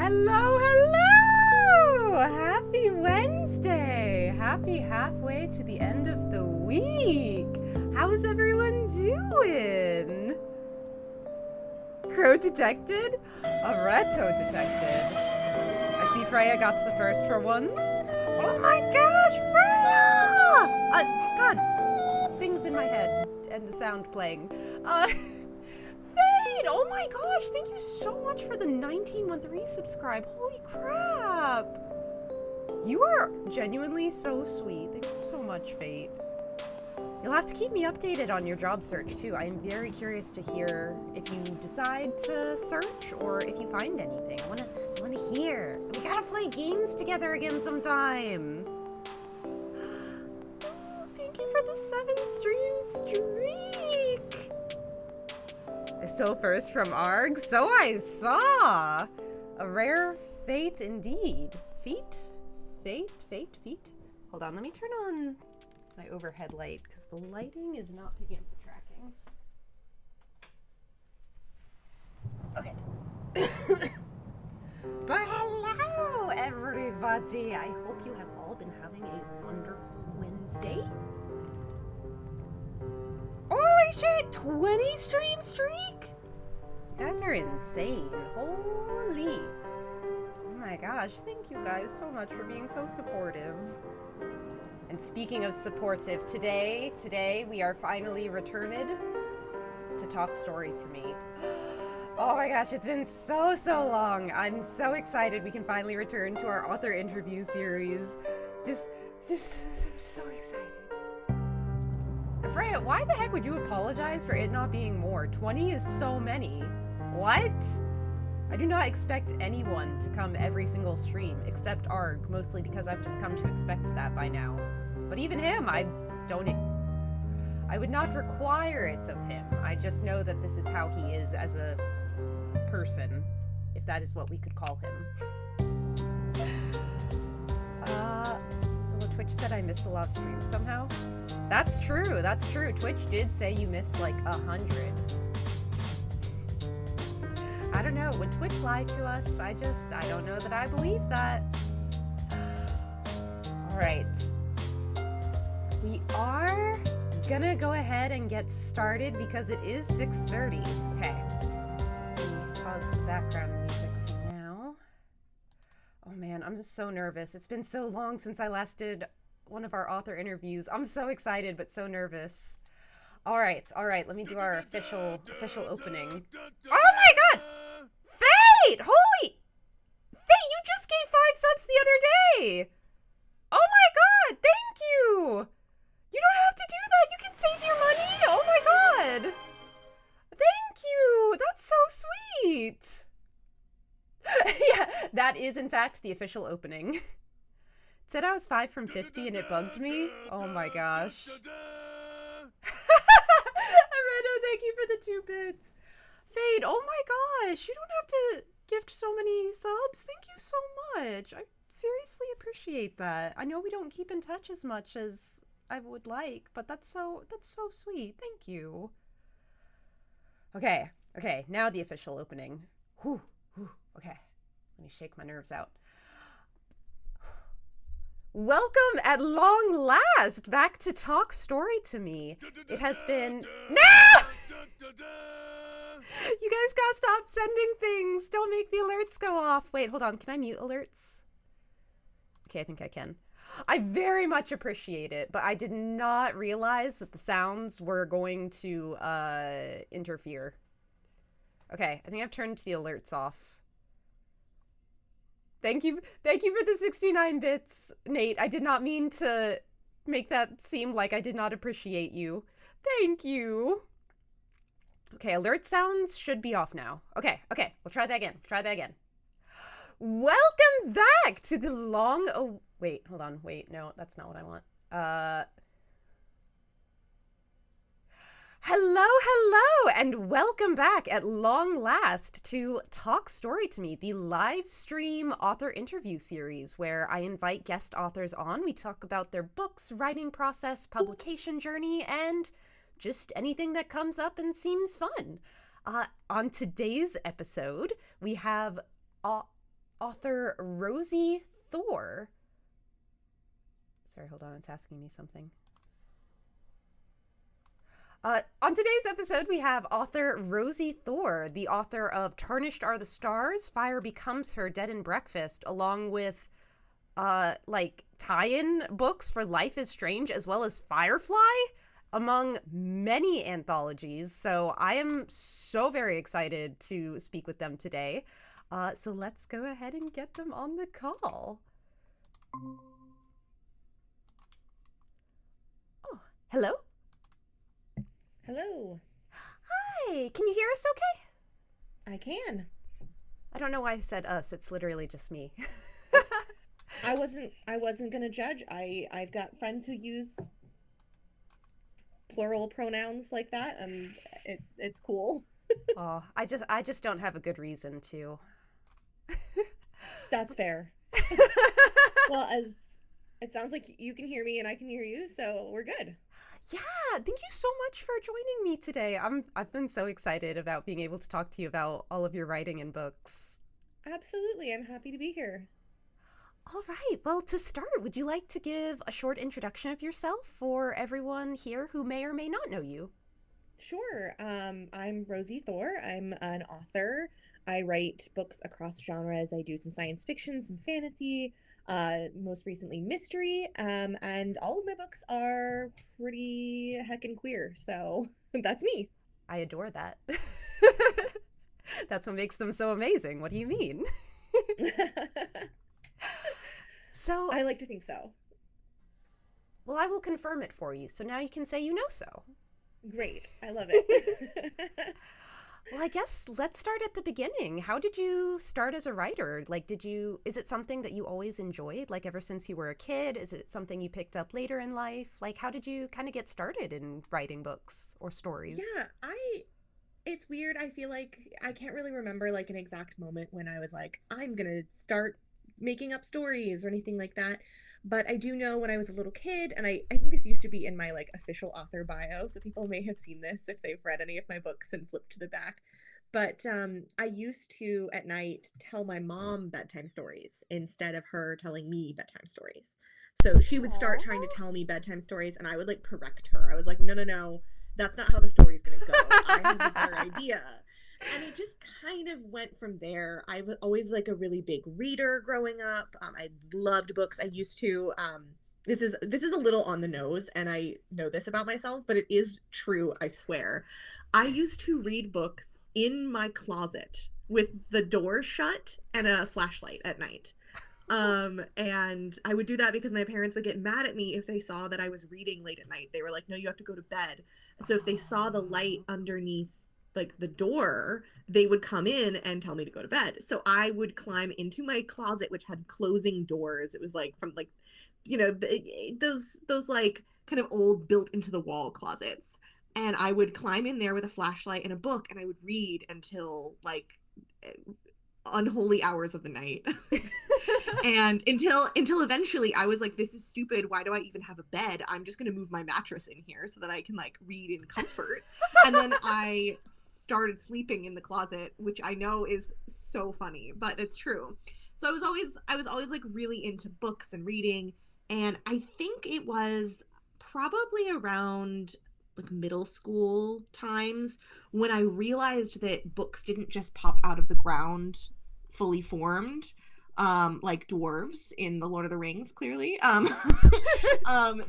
Hello, hello! Happy Wednesday! Happy halfway to the end of the week! How's everyone doing? Crow detected? Areto detected. I see Freya got to the first for once. Oh my gosh, Freya! God, things in my head and the sound playing. Fade! Oh my gosh, thank you so much for the 19-month resubscribe. Holy crap! You are genuinely so sweet. Thank you so much, Fate. You'll have to keep me updated on your job search, too. I am very curious to hear if you decide to search or if you find anything. I wanna hear. We gotta play games together again sometime. Oh, thank you for the 7-stream streak. Still first from Arg, so I saw. A rare fate indeed. Feet? Feet? Hold on, let me turn on my overhead light because the lighting is not picking up the tracking. Okay. But hello, everybody. I hope you have all been having a wonderful Wednesday. Holy shit, 20 stream streak? You guys are insane. Holy. Oh my gosh, thank you guys so much for being so supportive. And speaking of supportive, today we are finally returned to Talk Story to Me. Oh my gosh, it's been so long. I'm so excited we can finally return to our author interview series. Just so excited. Freya, why the heck would you apologize for it not being more? 20 is so many. What? I do not expect anyone to come every single stream, except Arg, mostly because I've just come to expect that by now. But even him, I would not require it of him. I just know that this is how he is as a person, if that is what we could call him. Well, Twitch said I missed a lot of streams somehow. That's true. Twitch did say you missed like 100. I don't know. Would Twitch lie to us? I don't know that I believe that. Alright. We are gonna go ahead and get started because it is 6:30. Okay. Let me pause the background music for now. Oh man, I'm so nervous. It's been so long since I last did one of our author interviews. I'm so excited, but so nervous. All right. Let me do our official opening. Oh my god! Fate! Holy! Fate, you just gave 5 subs the other day! Oh my god, thank you! You don't have to do that, you can save your money! Oh my god! Thank you! That's so sweet! Yeah, that is in fact the official opening. It said I was 5 from 50 and it bugged me. Oh my gosh. Aredo, thank you for the 2 bits. Fade, oh my gosh, you don't have to gift so many subs. Thank you so much. I seriously appreciate that. I know we don't keep in touch as much as I would like, but that's so sweet. Thank you. Okay, now the official opening. Whew. Okay, let me shake my nerves out. Welcome at long last back to Talk Story to Me. It has been... No! You guys gotta stop sending things. Don't make the alerts go off. Wait, hold on. Can I mute alerts? Okay, I think I can. I very much appreciate it, but I did not realize that the sounds were going to interfere. Okay, I think I've turned the alerts off. Thank you for the 69 bits, Nate. I did not mean to make that seem like I did not appreciate you. Thank you. Okay, alert sounds should be off now. Okay, we'll try that again. Welcome back to the long... Oh, wait, hold on. Wait, no, that's not what I want. Hello, and welcome back at long last to Talk Story to Me, the live stream author interview series where I invite guest authors on. We talk about their books, writing process, publication journey, and just anything that comes up and seems fun. On today's episode, we have author Rosiee Thor. Sorry, hold on, it's asking me something. On today's episode, we have author Rosiee Thor, the author of Tarnished Are the Stars, Fire Becomes Her, Dead in Breakfast, along with tie-in books for Life is Strange as well as Firefly, among many anthologies. So I am so very excited to speak with them today. So let's go ahead and get them on the call. Oh, hello? Hello. Hi, can you hear us okay? I can. I don't know why I said us. It's literally just me. I wasn't gonna judge. I've got friends who use plural pronouns like that, and it's cool. Oh, I just don't have a good reason to. That's fair. Well, as it sounds like you can hear me and I can hear you, so we're good. Yeah, thank you so much for joining me today. I've been so excited about being able to talk to you about all of your writing and books. Absolutely. I'm happy to be here. All right. Well, to start, would you like to give a short introduction of yourself for everyone here who may or may not know you? Sure. I'm Rosiee Thor. I'm an author. I write books across genres. I do some science fiction, some fantasy, most recently mystery. And all of my books are pretty heckin' queer. So that's me. I adore that. That's what makes them so amazing. What do you mean? So, I like to think so. well, I will confirm it for you. So now you can say you know so. Great. I love it. Well, I guess let's start at the beginning. How did you start as a writer? Is it something that you always enjoyed, like ever since you were a kid? Is it something you picked up later in life? Like, how did you kind of get started in writing books or stories? Yeah, it's weird. I feel like I can't really remember like an exact moment when I was like, I'm gonna start making up stories or anything like that. But I do know when I was a little kid, and I think this used to be in my like official author bio, so people may have seen this if they've read any of my books and flipped to the back. But I used to at night tell my mom bedtime stories instead of her telling me bedtime stories. So she would start trying to Aww. tell me bedtime stories, and I would like correct her. I was like, no, no, no, that's not how the story's gonna go. I have a better idea. And it just kind of went from there. I was always like a really big reader growing up. I loved books. I used to. This is a little on the nose, and I know this about myself, but it is true. I swear. I used to read books in my closet with the door shut and a flashlight at night. And I would do that because my parents would get mad at me if they saw that I was reading late at night. They were like, "No, you have to go to bed." So if they saw the light underneath like the door, they would come in and tell me to go to bed. So I would climb into my closet, which had closing doors. It was like from like, those like kind of old built into the wall closets. And I would climb in there with a flashlight and a book, and I would read until like unholy hours of the night. And until eventually I was like, this is stupid, why do I even have a bed? I'm just going to move my mattress in here so that I can like read in comfort. And then I started sleeping in the closet, which I know is so funny, but it's true. So I was always like really into books and reading, and I think it was probably around like middle school times when I realized that books didn't just pop out of the ground fully formed, like dwarves in the Lord of the Rings, clearly.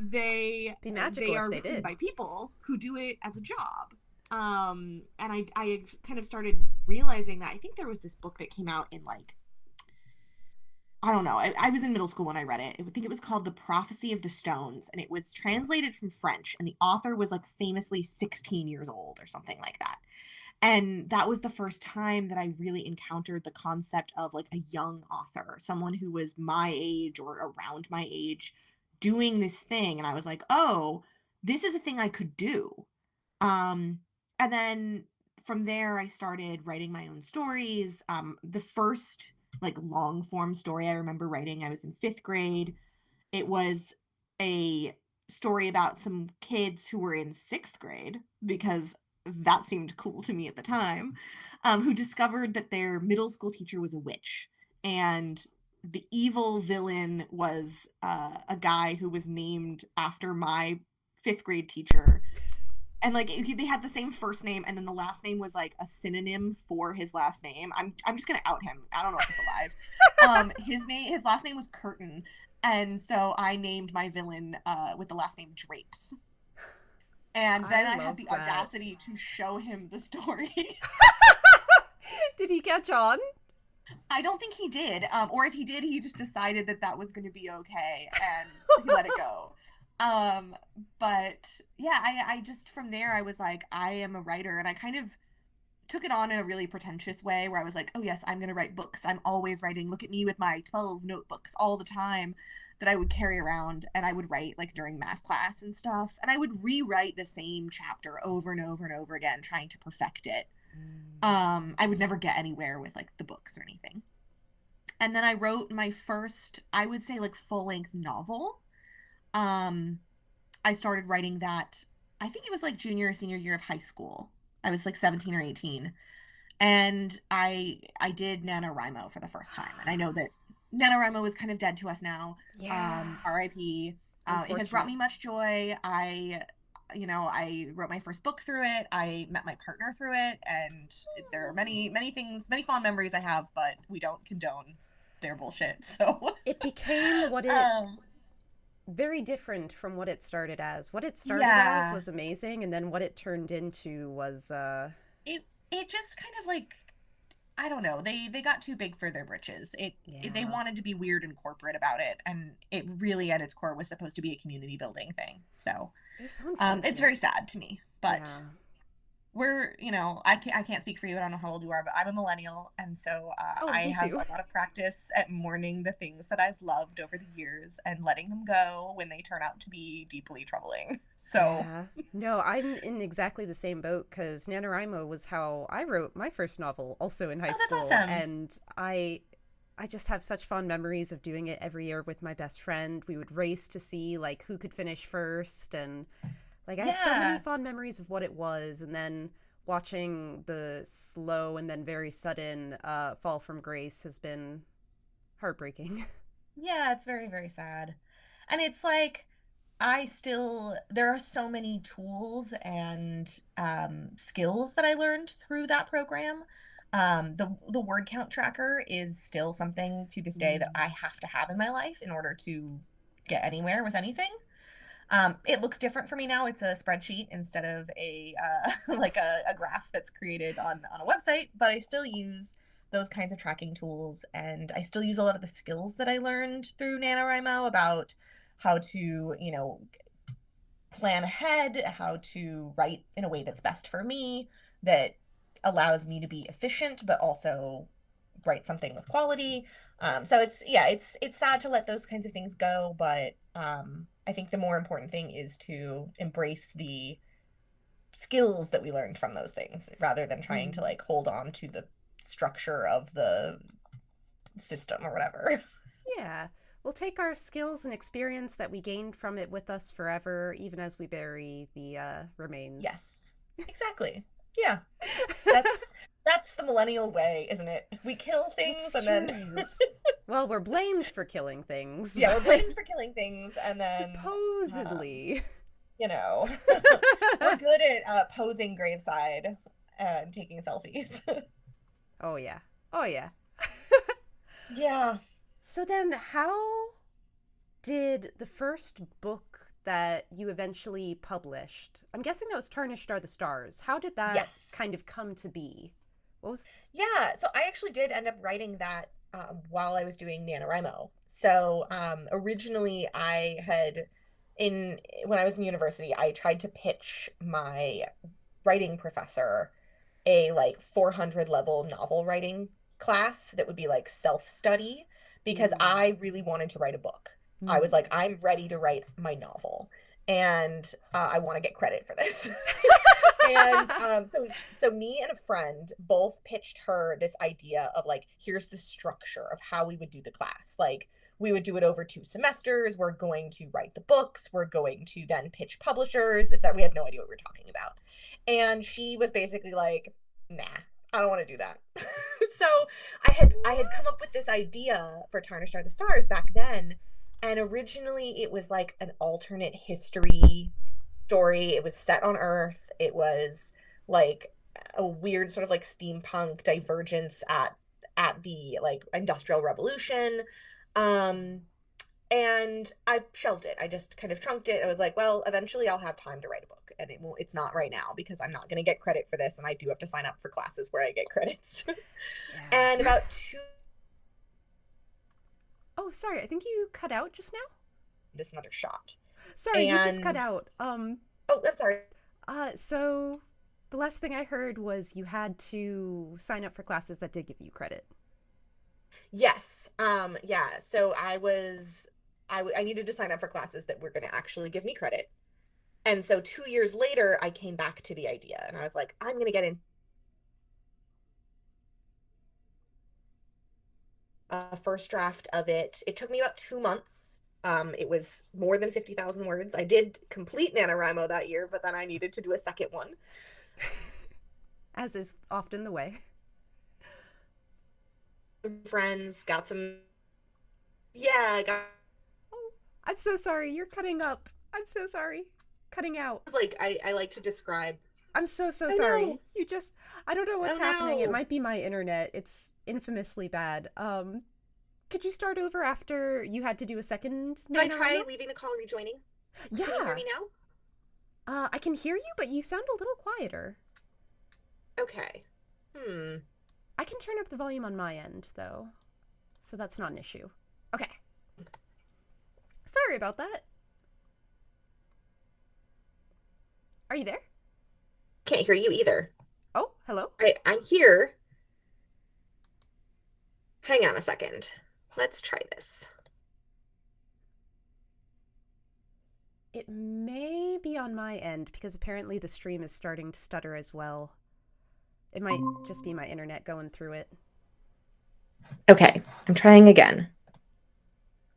They Be they magical if are they written did. by people who do it as a job. And I kind of started realizing that I think there was this book that came out in like, I don't know. I was in middle school when I read it. I think it was called The Prophecy of the Stones, and it was translated from French, and the author was like famously 16 years old or something like that. And that was the first time that I really encountered the concept of like a young author, someone who was my age or around my age doing this thing. And I was like, oh, this is a thing I could do. Um, and then from there, I started writing my own stories. The first like long form story I remember writing, I was in fifth grade. It was a story about some kids who were in sixth grade because that seemed cool to me at the time, who discovered that their middle school teacher was a witch. and the evil villain was a guy who was named after my fifth grade teacher. And like they had the same first name, and then the last name was like a synonym for his last name. I'm just gonna out him. I don't know if he's alive. His last name was Curtin, and so I named my villain with the last name Drapes. And then I had the audacity to show him the story. Did he catch on? I don't think he did. Or if he did, he just decided that that was going to be okay and he let it go. But yeah, I just, from there, I was like, I am a writer. And I kind of took it on in a really pretentious way where I was like, oh yes, I'm going to write books. I'm always writing. Look at me with my 12 notebooks all the time that I would carry around, and I would write like during math class and stuff. And I would rewrite the same chapter over and over and over again, trying to perfect it. I would never get anywhere with like the books or anything. And then I wrote my first, I would say, like full-length novel. I started writing that, I think it was like junior or senior year of high school. I was like 17 or 18. And I did NaNoWriMo for the first time. And I know that NaNoWriMo is kind of dead to us now. Yeah. R.I.P. It has brought me much joy. I wrote my first book through it. I met my partner through it. And there are many, many things, many fond memories I have, but we don't condone their bullshit. So it became what it... very different from what it started as. What it started as was amazing, and then what it turned into was it just kind of like, I don't know, they got too big for their britches. They wanted to be weird and corporate about it, and it really at its core was supposed to be a community building thing. So it's very sad to me, but we're, I can't speak for you. I don't know how old you are, but I'm a millennial, and so I have a lot of practice at mourning the things that I've loved over the years and letting them go when they turn out to be deeply troubling. So no, I'm in exactly the same boat, because NaNoWriMo was how I wrote my first novel, also in high school. That's awesome. And I just have such fond memories of doing it every year with my best friend. We would race to see like who could finish first, and like I have so many fond memories of what it was, and then watching the slow and then very sudden fall from grace has been heartbreaking. Yeah, it's very, very sad. And it's like, there are so many tools and skills that I learned through that program. The word count tracker is still something to this day that I have to have in my life in order to get anywhere with anything. It looks different for me now. It's a spreadsheet instead of a graph that's created on a website, but I still use those kinds of tracking tools, and I still use a lot of the skills that I learned through NaNoWriMo about how to, plan ahead, how to write in a way that's best for me, that allows me to be efficient, but also write something with quality. So it's sad to let those kinds of things go, but I think the more important thing is to embrace the skills that we learned from those things rather than trying to like hold on to the structure of the system or whatever. Yeah. We'll take our skills and experience that we gained from it with us forever, even as we bury the remains. Yes, exactly. Yeah. That's the millennial way, isn't it? We kill things and then... Well, we're blamed for killing things. Yeah, we're blamed for killing things, and then... Supposedly. We're good at posing graveside and taking selfies. Oh, yeah. Oh, yeah. Yeah. So then how did the first book that you eventually published, I'm guessing that was Tarnished Are the Stars, how did that kind of come to be? Yeah, so I actually did end up writing that while I was doing NaNoWriMo. So originally when I was in university, I tried to pitch my writing professor a like 400 level novel writing class that would be like self-study, because I really wanted to write a book. I was like, I'm ready to write my novel, and I want to get credit for this. And so me and a friend both pitched her this idea of like, here's the structure of how we would do the class. Like, we would do it over 2 semesters. We're going to write the books. We're going to then pitch publishers. It's that we had no idea what we were talking about. And she was basically like, nah, I don't want to do that. So I had come up with this idea for Tarnished Are the Stars back then, and originally it was like an alternate history story. It was set on Earth. It was like a weird sort of like steampunk divergence at the like Industrial Revolution. Um and I shelved it. I just kind of trunked it. I was like, well, eventually I'll have time to write a book, and it's not right now because I'm not going to get credit for this, and I do have to sign up for classes where I get credits. And Yeah. about two Oh, sorry. I think you cut out just now. this another shot. Sorry, you just cut And out. oh, I'm sorry. So the last thing I heard was you had to sign up for classes that did give you credit. Yes. Yeah. So I needed to sign up for classes that were going to actually give me credit. And so 2 years later, I came back to the idea, and I was like, I'm going to get in a first draft of it. It took me about 2 months. It was more than 50,000 words. I did complete NaNoWriMo that year, but then I needed to do a second one. As is often the way. Friends, got some, yeah, I got, Oh, I'm so sorry. You're cutting up. I'm so sorry. Cutting out. like, I like to describe, I'm so I sorry. know, You just I don't know oh what's happening. It no. might be my internet. It's infamously bad. Could you start over after you had to do a second Did I try NaNoWriMo? leaving the call and rejoining? Can you hear Yeah. me now? I can hear you, but you sound a little quieter. Okay. Hmm. I can turn up the volume on my end, though, so that's not an issue. Okay. Sorry about that. Are you there? Can't hear you either. Oh, hello? I'm here. Hang on a second. Let's try this. It may be on my end because apparently the stream is starting to stutter as well. It might just be my internet going through it. Okay, I'm trying again.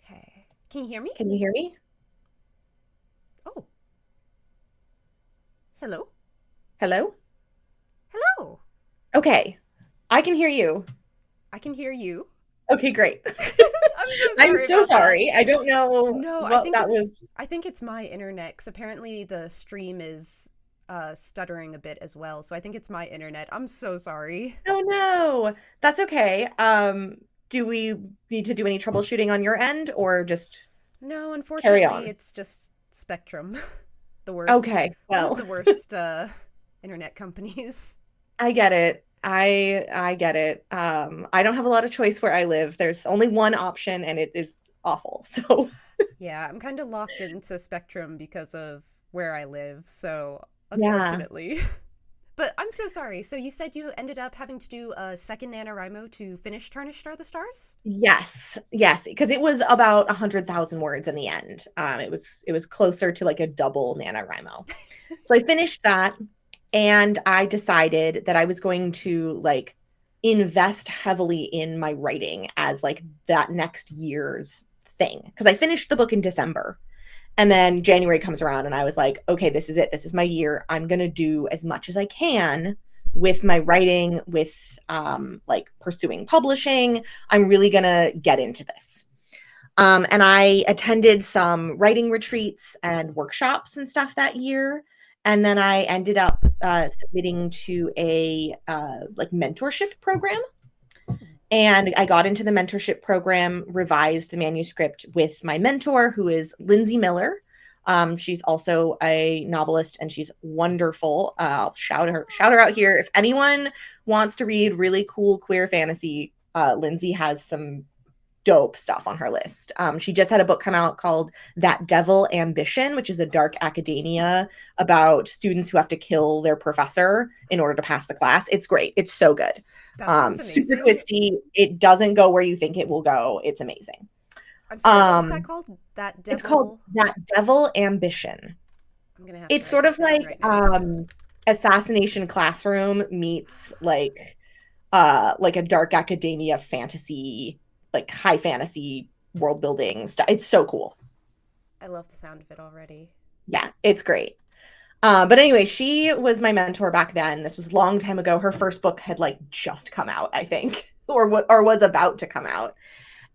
Okay. Can you hear me? Can you hear me? Oh, hello? Hello? Hello! Okay, I can hear you. I can hear you. Okay, great. I'm so I'm sorry so about that. sorry. I don't know No, what that was. I think it's my internet cuz apparently the stream is stuttering a bit as well. So I think it's my internet. I'm so sorry. Oh no, that's okay. Do we need to do any troubleshooting on your end or just No, carry unfortunately, on? it's just Spectrum. The worst. Okay, One of well, the worst internet companies. I get it. I get it. I don't have a lot of choice where I live. There's only one option and it is awful. So, Yeah, I'm kind of locked into Spectrum because of where I live. So, yeah. unfortunately. But I'm so sorry. So you said you ended up having to do a second NaNoWriMo to finish Tarnished Are the Stars? Yes. Yes, because it was about 100,000 words in the end. It was closer to like a double NaNoWriMo. So I finished that and I decided that I was going to like invest heavily in my writing as like that next year's thing because I finished the book in December. And then January comes around and I was like, okay, this is it. This is my year. I'm going to do as much as I can with my writing, with like pursuing publishing. I'm really going to get into this. And I attended some writing retreats and workshops and stuff that year. And then I ended up submitting to a like mentorship program. And I got into the mentorship program, revised the manuscript with my mentor, who is Lindsay Miller. She's also a novelist and she's wonderful. I'll shout her out here. If anyone wants to read really cool queer fantasy, Lindsay has some dope stuff on her list. She just had a book come out called That Devil Ambition, which is a dark academia about students who have to kill their professor in order to pass the class. It's great. It's so good. That sounds Super amazing. twisty. It doesn't go where you think it will go. It's amazing. I'm sorry, what was that Um, called? That it's called Devil. That Devil Ambition. I'm gonna have to It's write sort that of down like right now. Assassination Classroom meets like a dark academia fantasy, like high fantasy world building stuff. It's so cool. I love the sound of it already. Yeah, it's great. But anyway, she was my mentor back then. This was a long time ago. Her first book had like just come out, I think, or was about to come out.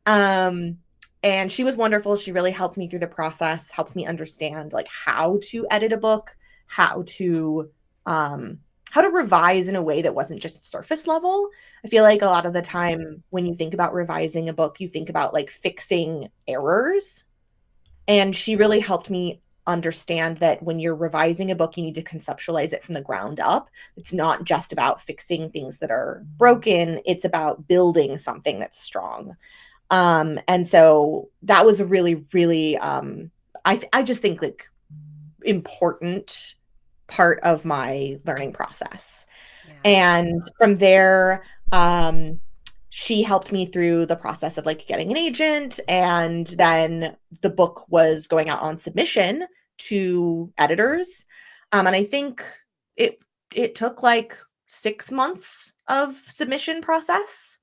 Um, and she was wonderful. She really helped me through the process, helped me understand like how to edit a book, how to um how to revise in a way that wasn't just surface level. I feel like a lot of the time when you think about revising a book, you think about like fixing errors. And she really helped me understand that when you're revising a book, you need to conceptualize it from the ground up. It's not just about fixing things that are broken, it's about building something that's strong. And so that was a really, really, I just think like important part of my learning process. Yeah. And from there, she helped me through the process of like getting an agent. And then the book was going out on submission to editors. And I think it it took like 6 months of submission process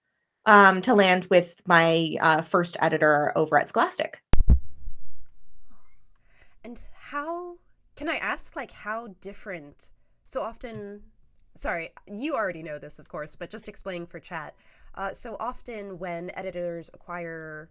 to land with my first editor over at Scholastic. And how can I ask like how different so often sorry, you already know this of course, but just explaining for chat. So often when editors acquire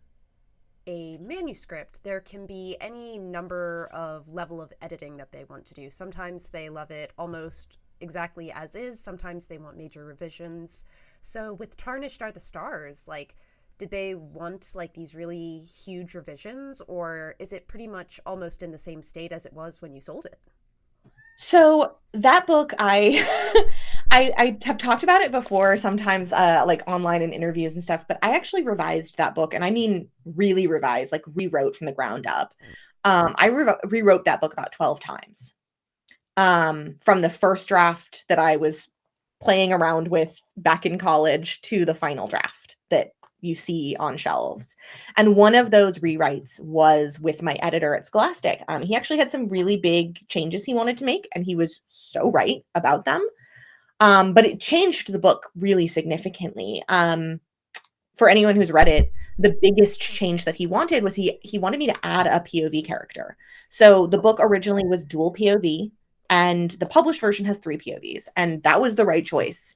a manuscript, there can be any number of level of editing that they want to do. Sometimes they love it almost exactly as is, sometimes they want major revisions. So with Tarnished Are the Stars, like did they want like these really huge revisions or is it pretty much almost in the same state as it was when you sold it? So that book, I have talked about it before, sometimes like online in interviews and stuff. But I actually revised that book, and I mean really revised, like rewrote from the ground up. I rewrote that book about 12 times, from the first draft that I was playing around with back in college to the final draft that you see on shelves. And one of those rewrites was with my editor at Scholastic. He actually had some really big changes he wanted to make, and he was so right about them. But it changed the book really significantly. For anyone who's read it, the biggest change that he wanted was he wanted me to add a POV character. So the book originally was dual POV, and the published version has three POVs, and that was the right choice.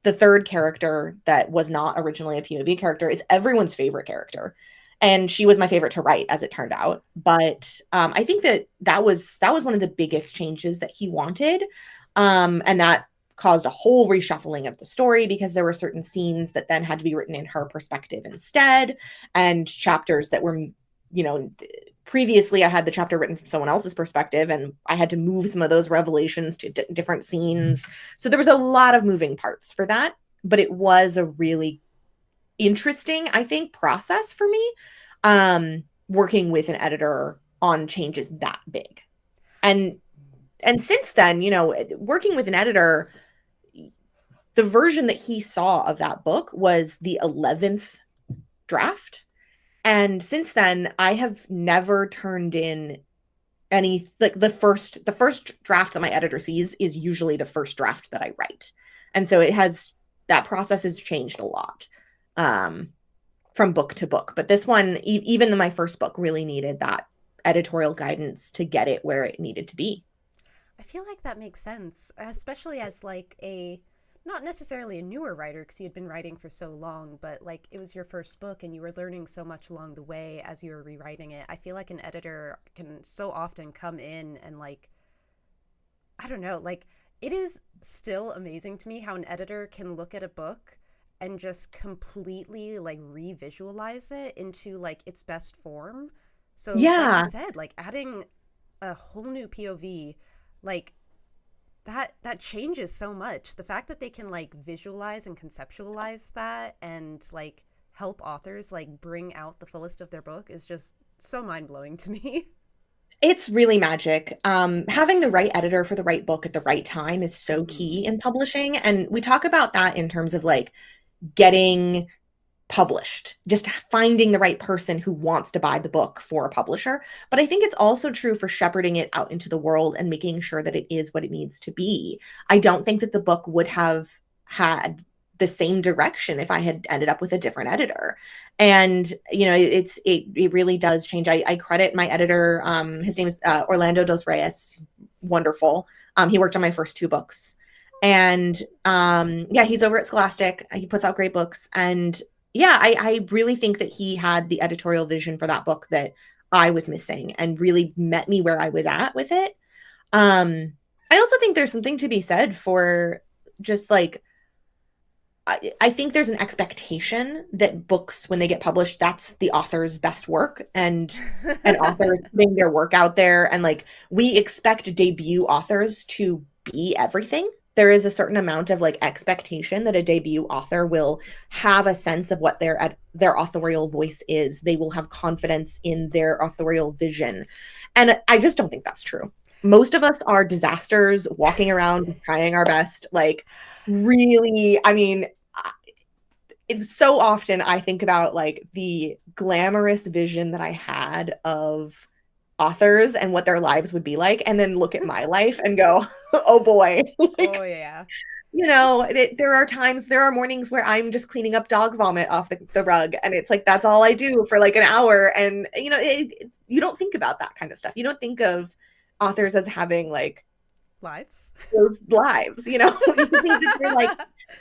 The third character that was not originally a POV character is everyone's favorite character, and she was my favorite to write, as it turned out. But I think that was one of the biggest changes that he wanted, and that caused a whole reshuffling of the story because there were certain scenes that then had to be written in her perspective instead, and chapters that were, you know, previously I had the chapter written from someone else's perspective, and I had to move some of those revelations to different scenes. So there was a lot of moving parts for that, but it was a really interesting, I think, process for me, working with an editor on changes that big. And since then, working with an editor, the version that he saw of that book was the 11th draft. And since then, I have never turned in any, like, the first draft that my editor sees is usually the first draft that I write. And so that process has changed a lot, from book to book. But this one, even my first book, really needed that editorial guidance to get it where it needed to be. I feel like that makes sense, especially as like a not necessarily a newer writer because you had been writing for so long, but like it was your first book and you were learning so much along the way as you were rewriting it. I feel like an editor can so often come in and like I don't know, like it is still amazing to me how an editor can look at a book and just completely like revisualize it into like its best form. So like you Yeah, said, like adding a whole new POV, like that changes so much. The fact that they can like visualize and conceptualize that and like help authors like bring out the fullest of their book is just so mind-blowing to me. it's really magic. Having the right editor for the right book at the right time is so Hmm. key in publishing. And we talk about that in terms of like getting published, just finding the right person who wants to buy the book for a publisher. But I think it's also true for shepherding it out into the world and making sure that it is what it needs to be. I don't think that the book would have had the same direction if I had ended up with a different editor. And it really does change. I credit my editor. His name is Orlando Dos Reyes. wonderful. He worked on my first two books. And yeah, he's over at Scholastic. He puts out great books. And yeah, I really think that he had the editorial vision for that book that I was missing and really met me where I was at with it. I also think there's something to be said for just like I think there's an expectation that books, when they get published, that's the author's best work, and an author is putting their work out there, and like we expect debut authors to be everything. There is a certain amount of like expectation that a debut author will have a sense of what their authorial voice is. They will have confidence in their authorial vision, and I just don't think that's true. Most of us are disasters walking around trying our best, like really. I mean, it's so often I think about like the glamorous vision that I had of authors and what their lives would be like, and then look at my life and go, oh boy, Oh like, yeah. It's there are times, there are mornings where I'm just cleaning up dog vomit off the rug, and it's like that's all I do for like an hour, and you don't think about that kind of stuff. You don't think of authors as having like lives. those lives, you know. You think that they're like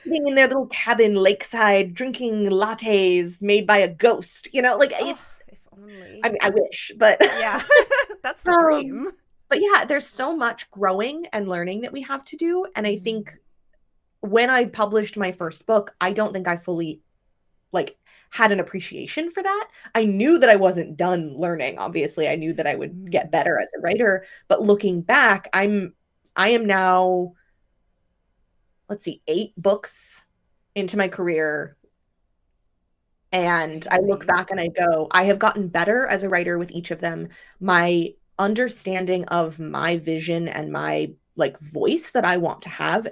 sitting in their little cabin lakeside drinking lattes made by a ghost, like Oh, it's if only. I mean, I wish, but Yeah, that's the um dream. but yeah, there's so much growing and learning that we have to do, and I think when I published my first book, I don't think I fully like had an appreciation for that. I knew that I wasn't done learning. Obviously, I knew that I would get better as a writer, but looking back, I am now, let's see, 8 books into my career. And I look Crazy. back and I go, I have gotten better as a writer with each of them. My understanding of my vision and my like voice that I want to have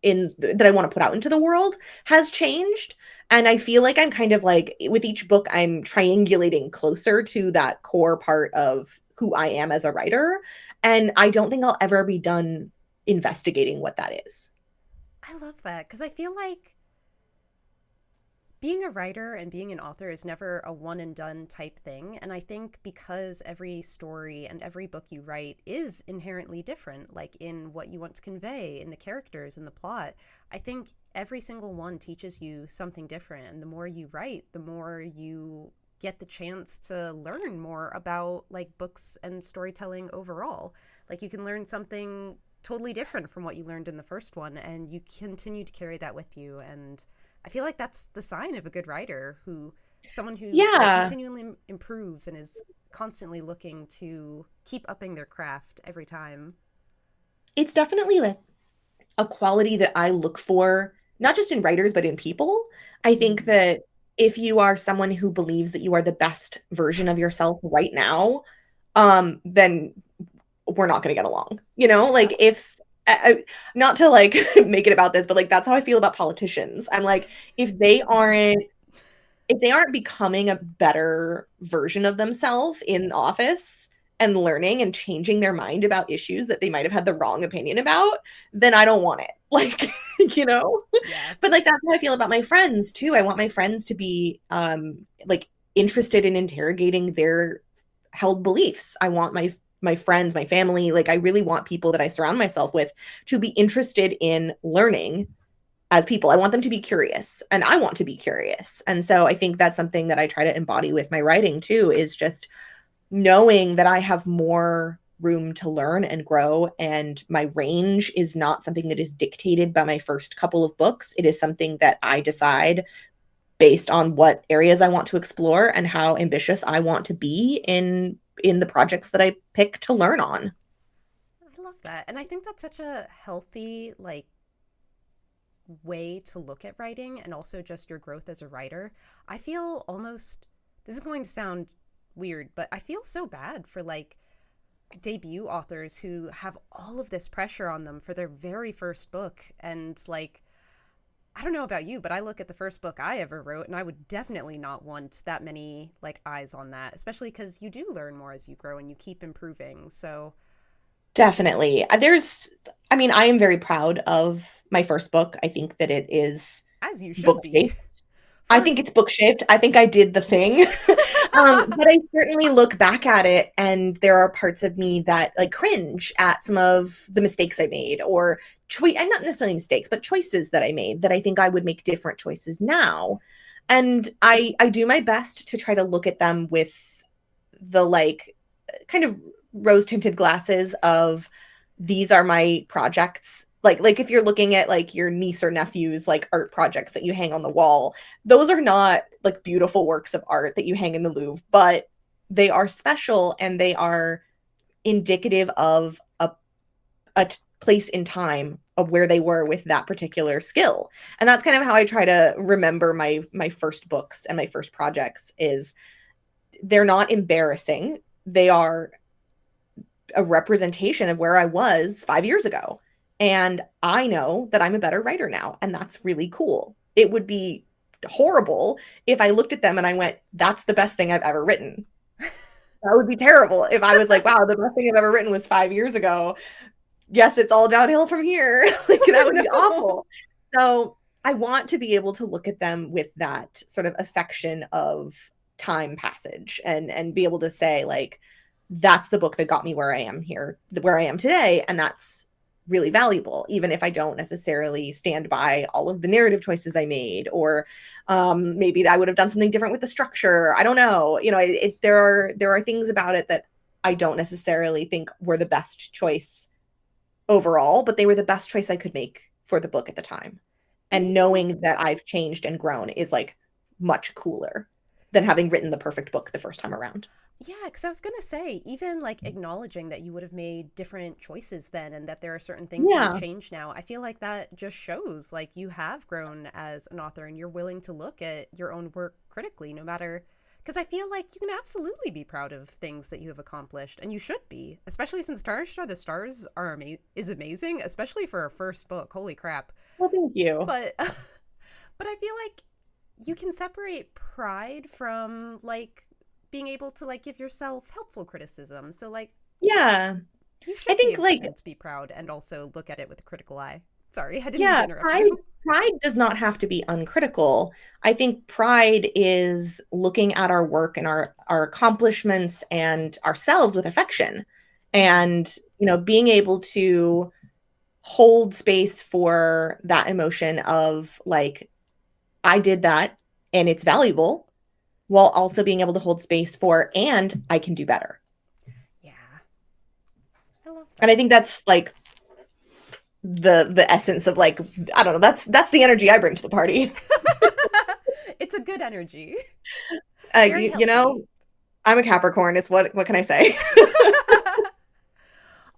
that I want to put out into the world has changed. And I feel like I'm kind of like with each book, I'm triangulating closer to that core part of who I am as a writer. And I don't think I'll ever be done investigating what that is. I love that because I feel like being a writer and being an author is never a one and done type thing. And I think because every story and every book you write is inherently different, like in what you want to convey, in the characters, in the plot, I think every single one teaches you something different. And the more you write, the more you get the chance to learn more about like books and storytelling overall. Like you can learn something totally different from what you learned in the first one, and you continue to carry that with you. And I feel like that's the sign of a good writer, someone who like Yeah, continually improves and is constantly looking to keep upping their craft every time. it's definitely like a quality that I look for, not just in writers, but in people. I think Mm. that if you are someone who believes that you are the best version of yourself right now, then we're not going to get along. Yeah. Like if not to like make it about this, but like that's how I feel about politicians. I'm like, if they aren't if they aren't becoming a better version of themselves in office and learning and changing their mind about issues that they might have had the wrong opinion about, then I don't want it. Like, you know? Yeah. But like that's how I feel about my friends too. I want my friends to be like interested in interrogating their held beliefs. I want my friends, my family, like I really want people that I surround myself with to be interested in learning as people. I want them to be curious, and I want to be curious. And so I think that's something that I try to embody with my writing too, is just knowing that I have more room to learn and grow, and my range is not something that is dictated by my first couple of books. It is something that I decide based on what areas I want to explore and how ambitious I want to be in the projects that I pick to learn on. I love that. And I think that's such a healthy like way to look at writing and also just your growth as a writer. I feel almost this is going to sound weird, but I feel so bad for like debut authors who have all of this pressure on them for their very first book. And like I don't know about you, but I look at the first book I ever wrote and I would definitely not want that many like eyes on that, especially because you do learn more as you grow and you keep improving. So Definitely. I mean, I am very proud of my first book. I think that it is as you should book be. shaped. I think it's book shaped. I think I did the thing. But I certainly look back at it and there are parts of me that like cringe at some of the mistakes I made or choice, and not necessarily mistakes, but choices that I made that I think I would make different choices now. And I do my best to try to look at them with the like kind of rose tinted glasses of these are my projects. Like if you're looking at like your niece or nephew's like art projects that you hang on the wall, those are not like beautiful works of art that you hang in the Louvre, but they are special and they are indicative of place in time of where they were with that particular skill. And that's kind of how I try to remember my first books and my first projects is they're not embarrassing. They are a representation of where I was 5 years ago. And I know that I'm a better writer now. And that's really cool. It would be horrible if I looked at them and I went, that's the best thing I've ever written. That would be terrible if I was like, wow, the best thing I've ever written was 5 years ago. Yes, it's all downhill from here. Like that would be awful. So I want to be able to look at them with that sort of affection of time passage and be able to say like, that's the book that got me where I am here, where I am today. And that's really valuable, even if I don't necessarily stand by all of the narrative choices I made, or maybe I would have done something different with the structure. I don't know. You know, there are things about it that I don't necessarily think were the best choice overall, but they were the best choice I could make for the book at the time. And knowing that I've changed and grown is like much cooler than having written the perfect book the first time around. Yeah, because I was gonna say, even like acknowledging that you would have made different choices then and that there are certain things that have Yeah. changed now, I feel like that just shows like you have grown as an author and you're willing to look at your own work critically, no matter. Because I feel like you can absolutely be proud of things that you have accomplished, and you should be, especially since Tarnished Are the Stars is amazing, especially for a first book. Holy crap! Well, thank you. But but I feel like you can separate pride from like being able to like give yourself helpful criticism. So like Yeah. you I should be think like able to be proud and also look at it with a critical eye. Sorry, I didn't mean to yeah, interrupt you. pride does not have to be uncritical. I think pride is looking at our work and our accomplishments and ourselves with affection. And, you know, being able to hold space for that emotion of like, I did that and it's valuable, while also being able to hold space for, and I can do better. Yeah, I love And I that. think that's like the essence of like, I don't know, that's the energy I bring to the party. It's a good energy. Very You healthy. know, I'm a Capricorn. It's what can I say?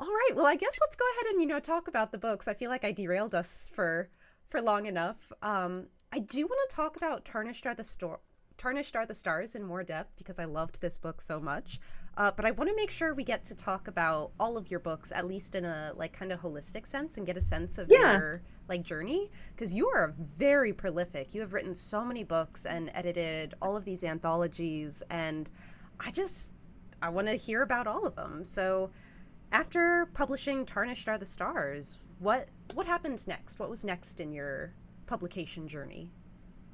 All right. Well, I guess let's go ahead and talk about the books. I feel like I derailed us for long enough. I do want to talk about Tarnished Are the Stars in more depth because I loved this book so much. But I want to make sure we get to talk about all of your books, at least in a like kind of holistic sense, and get a sense of Yeah. your like journey because you are very prolific. You have written so many books and edited all of these anthologies, and I just I want to hear about all of them. So after publishing Tarnished Are the Stars, what happened next? What was next in your publication journey?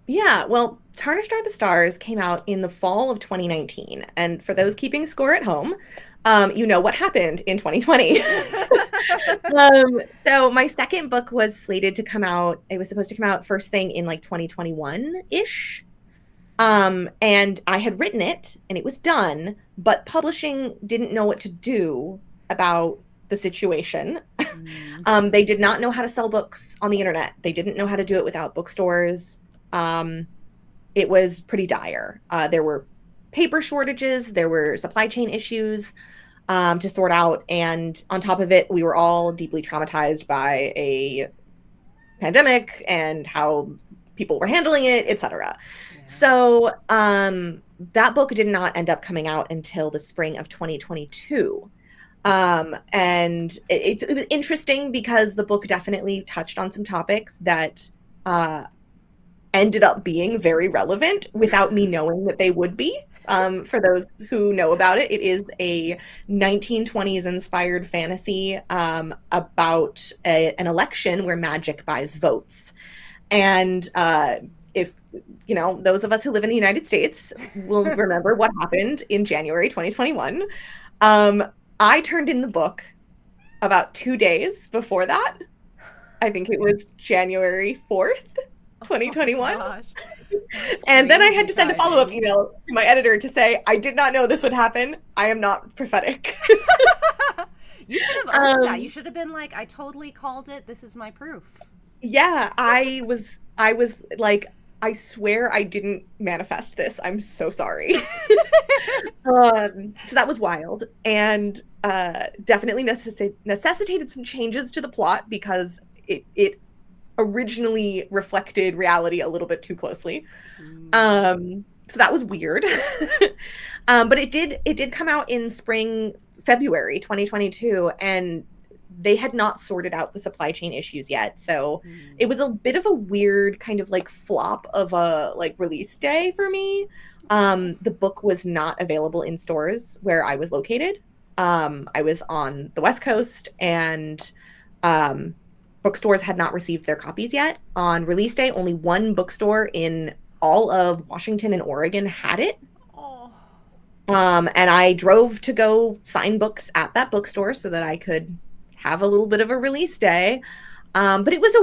Yeah, well, Tarnished Are the Stars came out in the fall of 2019. And for those keeping score at home, you know what happened in 2020. So my second book was slated to come out. It was supposed to come out first thing in like 2021-ish. And I had written it and it was done, but publishing didn't know what to do about the situation. Mm. They did not know how to sell books on the internet. They didn't know how to do it without bookstores. Um, it was pretty dire. There were paper shortages, there were supply chain issues to sort out, and on top of it, we were all deeply traumatized by a pandemic and how people were handling it, etc. Yeah. So that book did not end up coming out until the spring of 2022. And it was interesting because the book definitely touched on some topics that ended up being very relevant without me knowing that they would be. For those who know about it, it is a 1920s inspired fantasy about an election where magic buys votes. And if those of us who live in the United States will remember what happened in January 2021. I turned in the book about 2 days before that. I think it was January 4th, Oh my 2021. gosh. That's And then I had crazy to send a follow-up timing. email to my editor to say, I did not know this would happen. I am not prophetic. You should have owned that. You um, should have been like, I totally called it. This is my proof. yeah, I was like, I swear I didn't manifest this. I'm so sorry. So that was wild and definitely necessitated some changes to the plot because it originally reflected reality a little bit too closely. Mm. So that was weird. But it did come out in spring February 2022, and they had not sorted out the supply chain issues yet. So Mm. it was a bit of a weird kind of like flop of a like release day for me. Oh. The book was not available in stores where I was located. I was on the West Coast, and um, bookstores had not received their copies yet. On release day, only one bookstore in all of Washington and Oregon had it. Oh. And I drove to go sign books at that bookstore so that I could have a little bit of a release day. But it was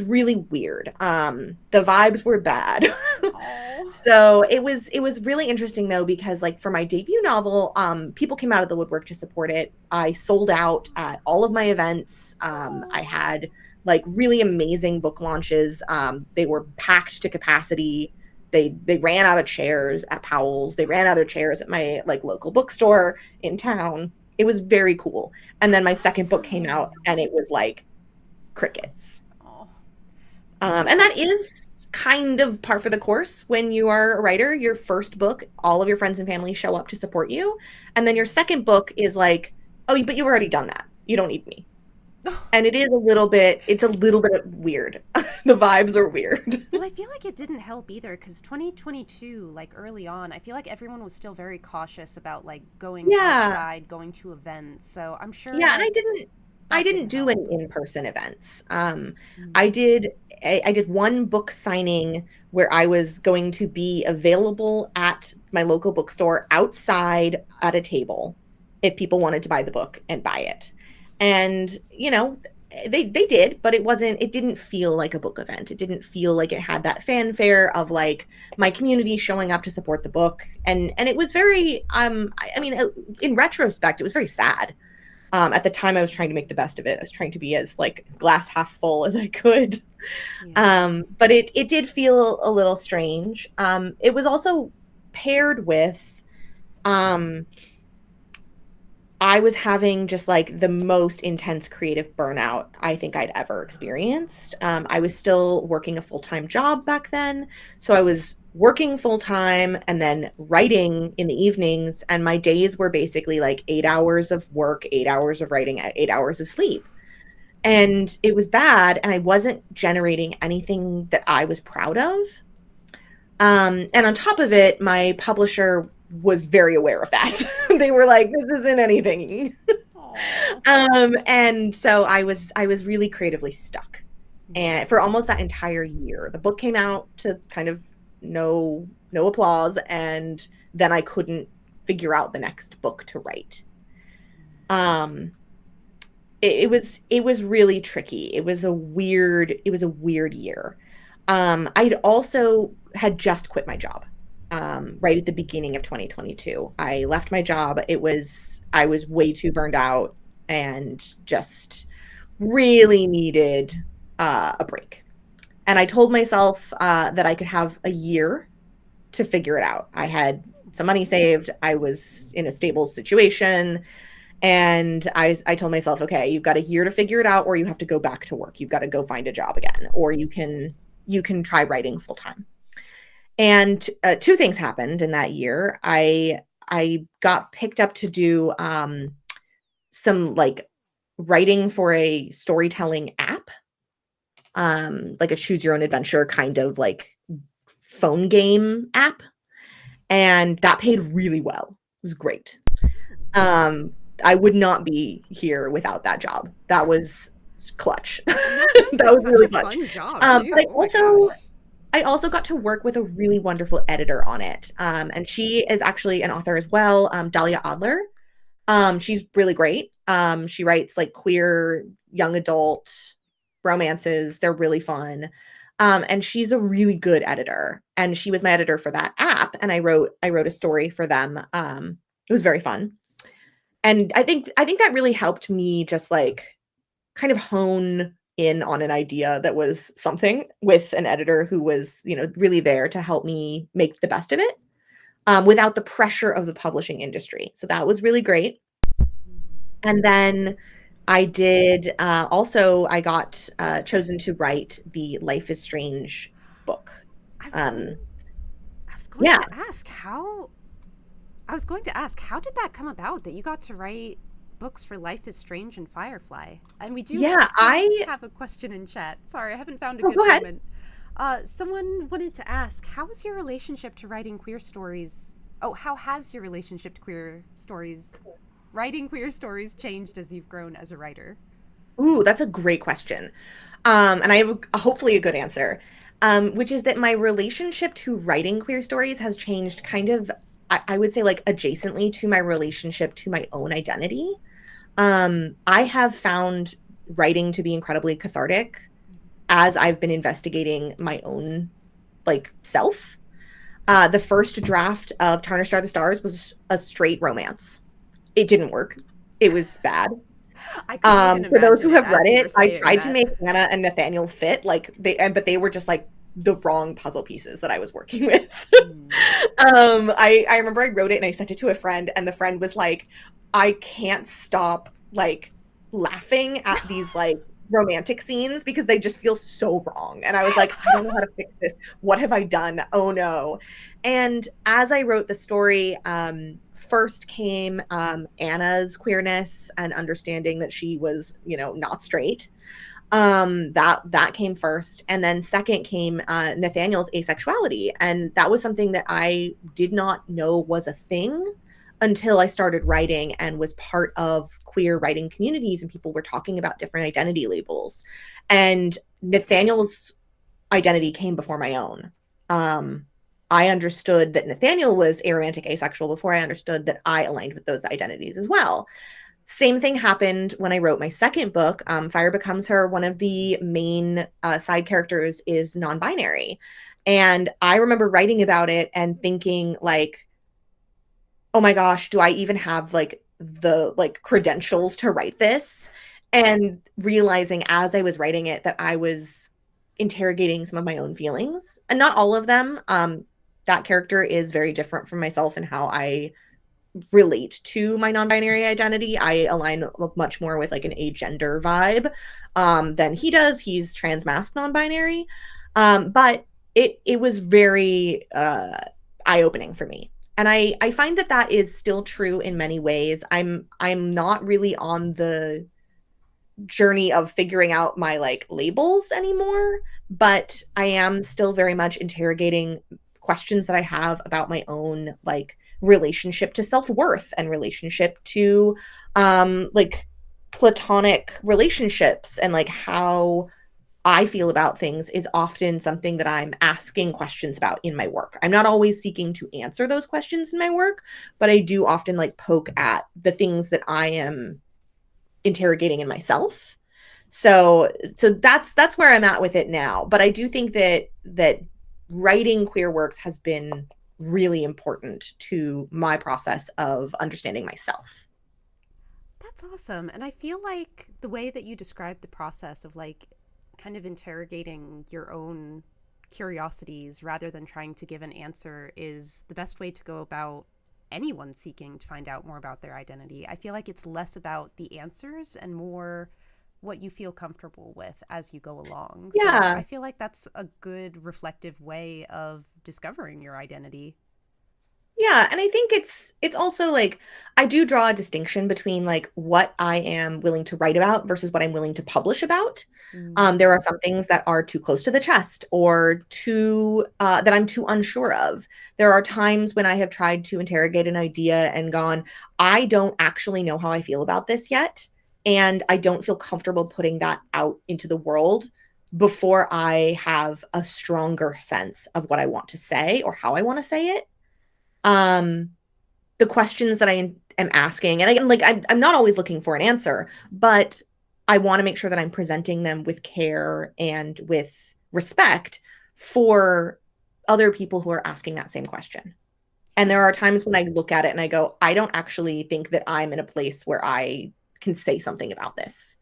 really weird. The vibes were bad. Oh. So it was really interesting though, because like for my debut novel, people came out of the woodwork to support it. I sold out at all of my events. I Oh. had like really amazing book launches. They were packed to capacity. They ran out of chairs at Powell's. They ran out of chairs at my like local bookstore in town. It was very cool. And then That's my second book came out awesome. and it was like crickets. Oh. I feel And that like is kind of par for the course when you are a writer. Your first book, all of your friends and family show up to support you. And then your second book is like, oh, but you've already done that. You don't need me. And it's a little bit weird. The vibes are weird. well, I feel like it didn't help either because 2022, like early on, I feel like everyone was still very cautious about like going Yeah. outside, going to events. So I'm sure Yeah, and like I that didn't didn't do any help. in-person events. Mm. I did one book signing where I was going to be available at my local bookstore outside at a table if people wanted to buy the book and buy it. And, they did, but it didn't feel like a book event. It didn't feel like it had that fanfare of like my community showing up to support the book. And it was very I mean in retrospect it was very sad. At the time, I was trying to make the best of it. I was trying to be as like glass half full as I could. Yeah. But it did feel a little strange. It was also paired with um, I was having just like the most intense creative burnout I think I'd ever experienced. I was still working a full-time job back then. So I was working full-time and then writing in the evenings. And my days were basically like 8 hours of work, 8 hours of writing, 8 hours of sleep. And it was bad. And I wasn't generating anything that I was proud of. And on top of it, my publisher was very aware of that. They were like, this isn't anything. Oh. And so I was really creatively stuck. And Mm. for almost that entire year, the book came out to kind of no applause, and then I couldn't figure out the next book to write. Um, it was really tricky. It was a weird year. I'd also had just quit my job right at the beginning of 2022. I left my job. I was way too burned out and just really needed a break. And I told myself that I could have a year to figure it out. I had some money saved. I was in a stable situation. And I told myself, okay, you've got a year to figure it out, or you have to go back to work. You've got to go find a job again, or you can try writing full time. And two things happened in that year. I got picked up to do some like writing for a storytelling app, like a choose your own adventure kind of like phone game app, and that paid really well. It was great. Um, I would not be here without that job. That was clutch. And that sounds That like was such really a clutch. fun job too. But I Oh my also gosh. I also got to work with a really wonderful editor on it. And she is actually an author as well, Dahlia Adler. She's really great. She writes like queer young adult romances. They're really fun. And she's a really good editor. And she was my editor for that app. And I wrote a story for them. It was very fun. And I think that really helped me just like kind of hone in on an idea that was something with an editor who was, really there to help me make the best of it, without the pressure of the publishing industry. So that was really great. And then I got chosen to write the Life is Strange book. I was going Um, I was going yeah, to ask how did that come about that you got to write books for Life is Strange and Firefly? And we do yeah, have a question in chat. Sorry, I haven't found a oh, go good ahead. moment. Someone wanted to ask, how was your relationship to writing queer stories? Oh, how has your relationship to writing queer stories changed as you've grown as a writer? Ooh, that's a great question. And I have hopefully a good answer, which is that my relationship to writing queer stories has changed kind of, I would say, like adjacently to my relationship to my own identity. I have found writing to be incredibly cathartic as I've been investigating my own like self. The first draft of Tarnished Are the Stars was a straight romance. It didn't work. It was bad. I couldn't even For those imagine who it have read as you were it, I saying tried to that. make Anna and Nathaniel fit, like but they were just like the wrong puzzle pieces that I was working with. Mm. I remember I wrote it and I sent it to a friend, and the friend was like, "I can't stop like laughing at these like romantic scenes because they just feel so wrong." And I was like, "I don't know how to fix this. What have I done? Oh no." And as I wrote the story, first came Anna's queerness and understanding that she was, not straight. That came first, and then second came Nathaniel's asexuality, and that was something that I did not know was a thing until I started writing and was part of queer writing communities, and people were talking about different identity labels. And Nathaniel's identity came before my own. Um, I understood that Nathaniel was aromantic asexual before I understood that I aligned with those identities as well. Same thing happened when I wrote my second book, Fire Becomes Her. One of the main side characters is non-binary. And I remember writing about it and thinking like, oh my gosh, do I even have like the like credentials to write this? And realizing as I was writing it that I was interrogating some of my own feelings, and not all of them. That character is very different from myself and how I relate to my non-binary identity. I align much more with like an agender vibe than he does. He's transmasc non-binary, but it was very eye-opening for me. And I find that that is still true in many ways. I'm not really on the journey of figuring out my like labels anymore, but I am still very much interrogating questions that I have about my own like relationship to self-worth and relationship to like platonic relationships, and like how I feel about things is often something that I'm asking questions about in my work. I'm not always seeking to answer those questions in my work, but I do often like poke at the things that I am interrogating in myself. So that's where I'm at with it now. But I do think that writing queer works has been really important to my process of understanding myself. That's awesome. And I feel like the way that you described the process of like kind of interrogating your own curiosities rather than trying to give an answer is the best way to go about anyone seeking to find out more about their identity. I feel like it's less about the answers and more what you feel comfortable with as you go along. So Yeah. I feel like that's a good reflective way of discovering your identity. Yeah, and I think it's also like I do draw a distinction between like what I am willing to write about versus what I'm willing to publish about. There Mm. are some things that are too close to the chest or too that I'm too unsure of. There are times when I have tried to interrogate an idea and gone, I don't actually know how I feel about this yet, and I don't feel comfortable putting that out into the world before I have a stronger sense of what I want to say or how I want to say it. The questions that I am asking, and again, like I'm not always looking for an answer, but I want to make sure that I'm presenting them with care and with respect for other people who are asking that same question. And there are times when I look at it and I go, I don't actually think that I'm in a place where I can say something about this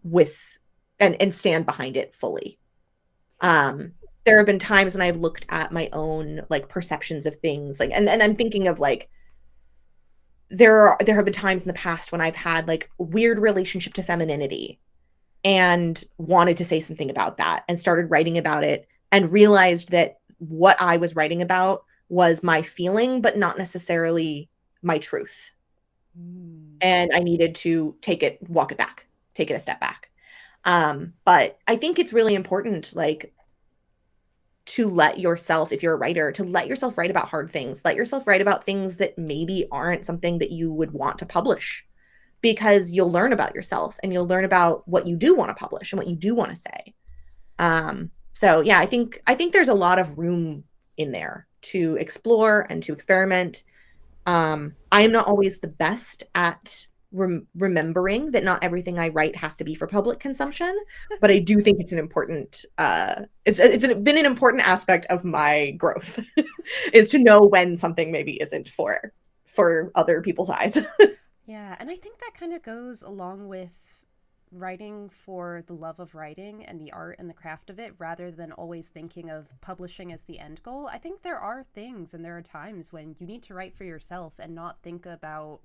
with and stand behind it fully. There have been times when I've looked at my own like perceptions of things, like and I'm thinking of like there have been times in the past when I've had like weird relationship to femininity and wanted to say something about that and started writing about it and realized that what I was writing about was my feeling, but not necessarily my truth. And I needed to walk it back, take it a step back. But I think it's really important, like, to let yourself, if you're a writer, to let yourself write about hard things. Let yourself write about things that maybe aren't something that you would want to publish, because you'll learn about yourself and you'll learn about what you do want to publish and what you do want to say. So yeah, I think there's a lot of room in there to explore and to experiment. I am not always the best at remembering that not everything I write has to be for public consumption, but I do think it's an important been an important aspect of my growth is to know when something maybe isn't for other people's eyes. Yeah, and I think that kind of goes along with writing for the love of writing and the art and the craft of it, rather than always thinking of publishing as the end goal. I think there are things and there are times when you need to write for yourself and not think about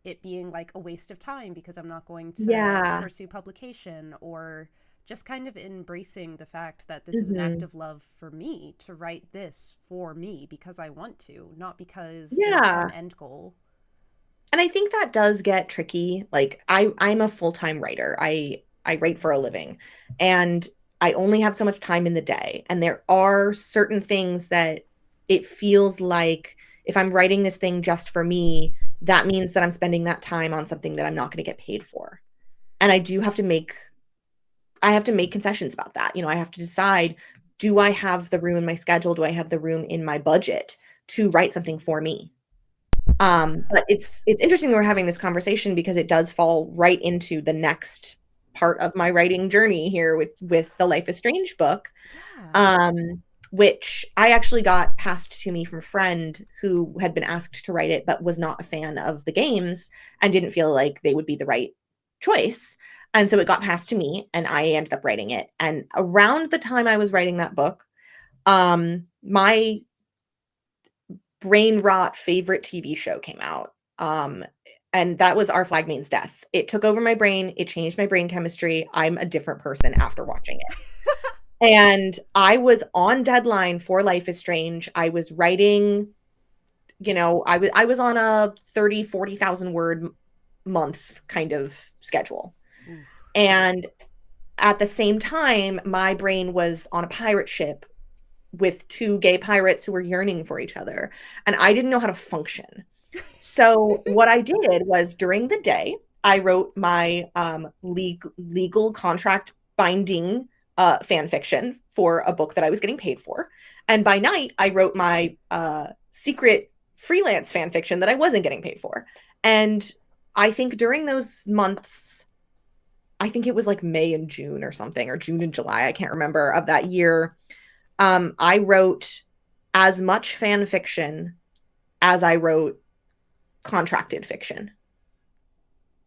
it being like a waste of time because I'm not going to Yeah. pursue publication, or just kind of embracing the fact that this is an act Mhm. of love for me to write this for me because I want to, not because there's some Yeah. end goal. And I think that does get tricky. Like I'm a full-time writer. I write for a living, and I only have so much time in the day. And there are certain things that it feels like if I'm writing this thing just for me, that means that I'm spending that time on something that I'm not going to get paid for. And I have to make concessions about that. You know, I have to decide, do I have the room in my schedule? Do I have the room in my budget to write something for me? But it's interesting that we're having this conversation because it does fall right into the next part of my writing journey here with the Life is Strange book, Yeah. which I actually got passed to me from a friend who had been asked to write it but was not a fan of the games and didn't feel like they would be the right choice. And so it got passed to me and I ended up writing it. And around the time I was writing that book, my brain rot favorite TV show came out. And that was Our Flag Means Death. It took over my brain. It changed my brain chemistry. I'm a different person after watching it. And I was on deadline for Life is Strange. I was writing, I was on a 40,000 word month kind of schedule. Oof. And at the same time, my brain was on a pirate ship with two gay pirates who were yearning for each other. And I didn't know how to function. So what I did was during the day, I wrote my legal contract binding fan fiction for a book that I was getting paid for. And by night, I wrote my secret freelance fan fiction that I wasn't getting paid for. And I think during those months, I think it was like May and June or something, or June and July, I can't remember, of that year, I wrote as much fan fiction as I wrote contracted fiction.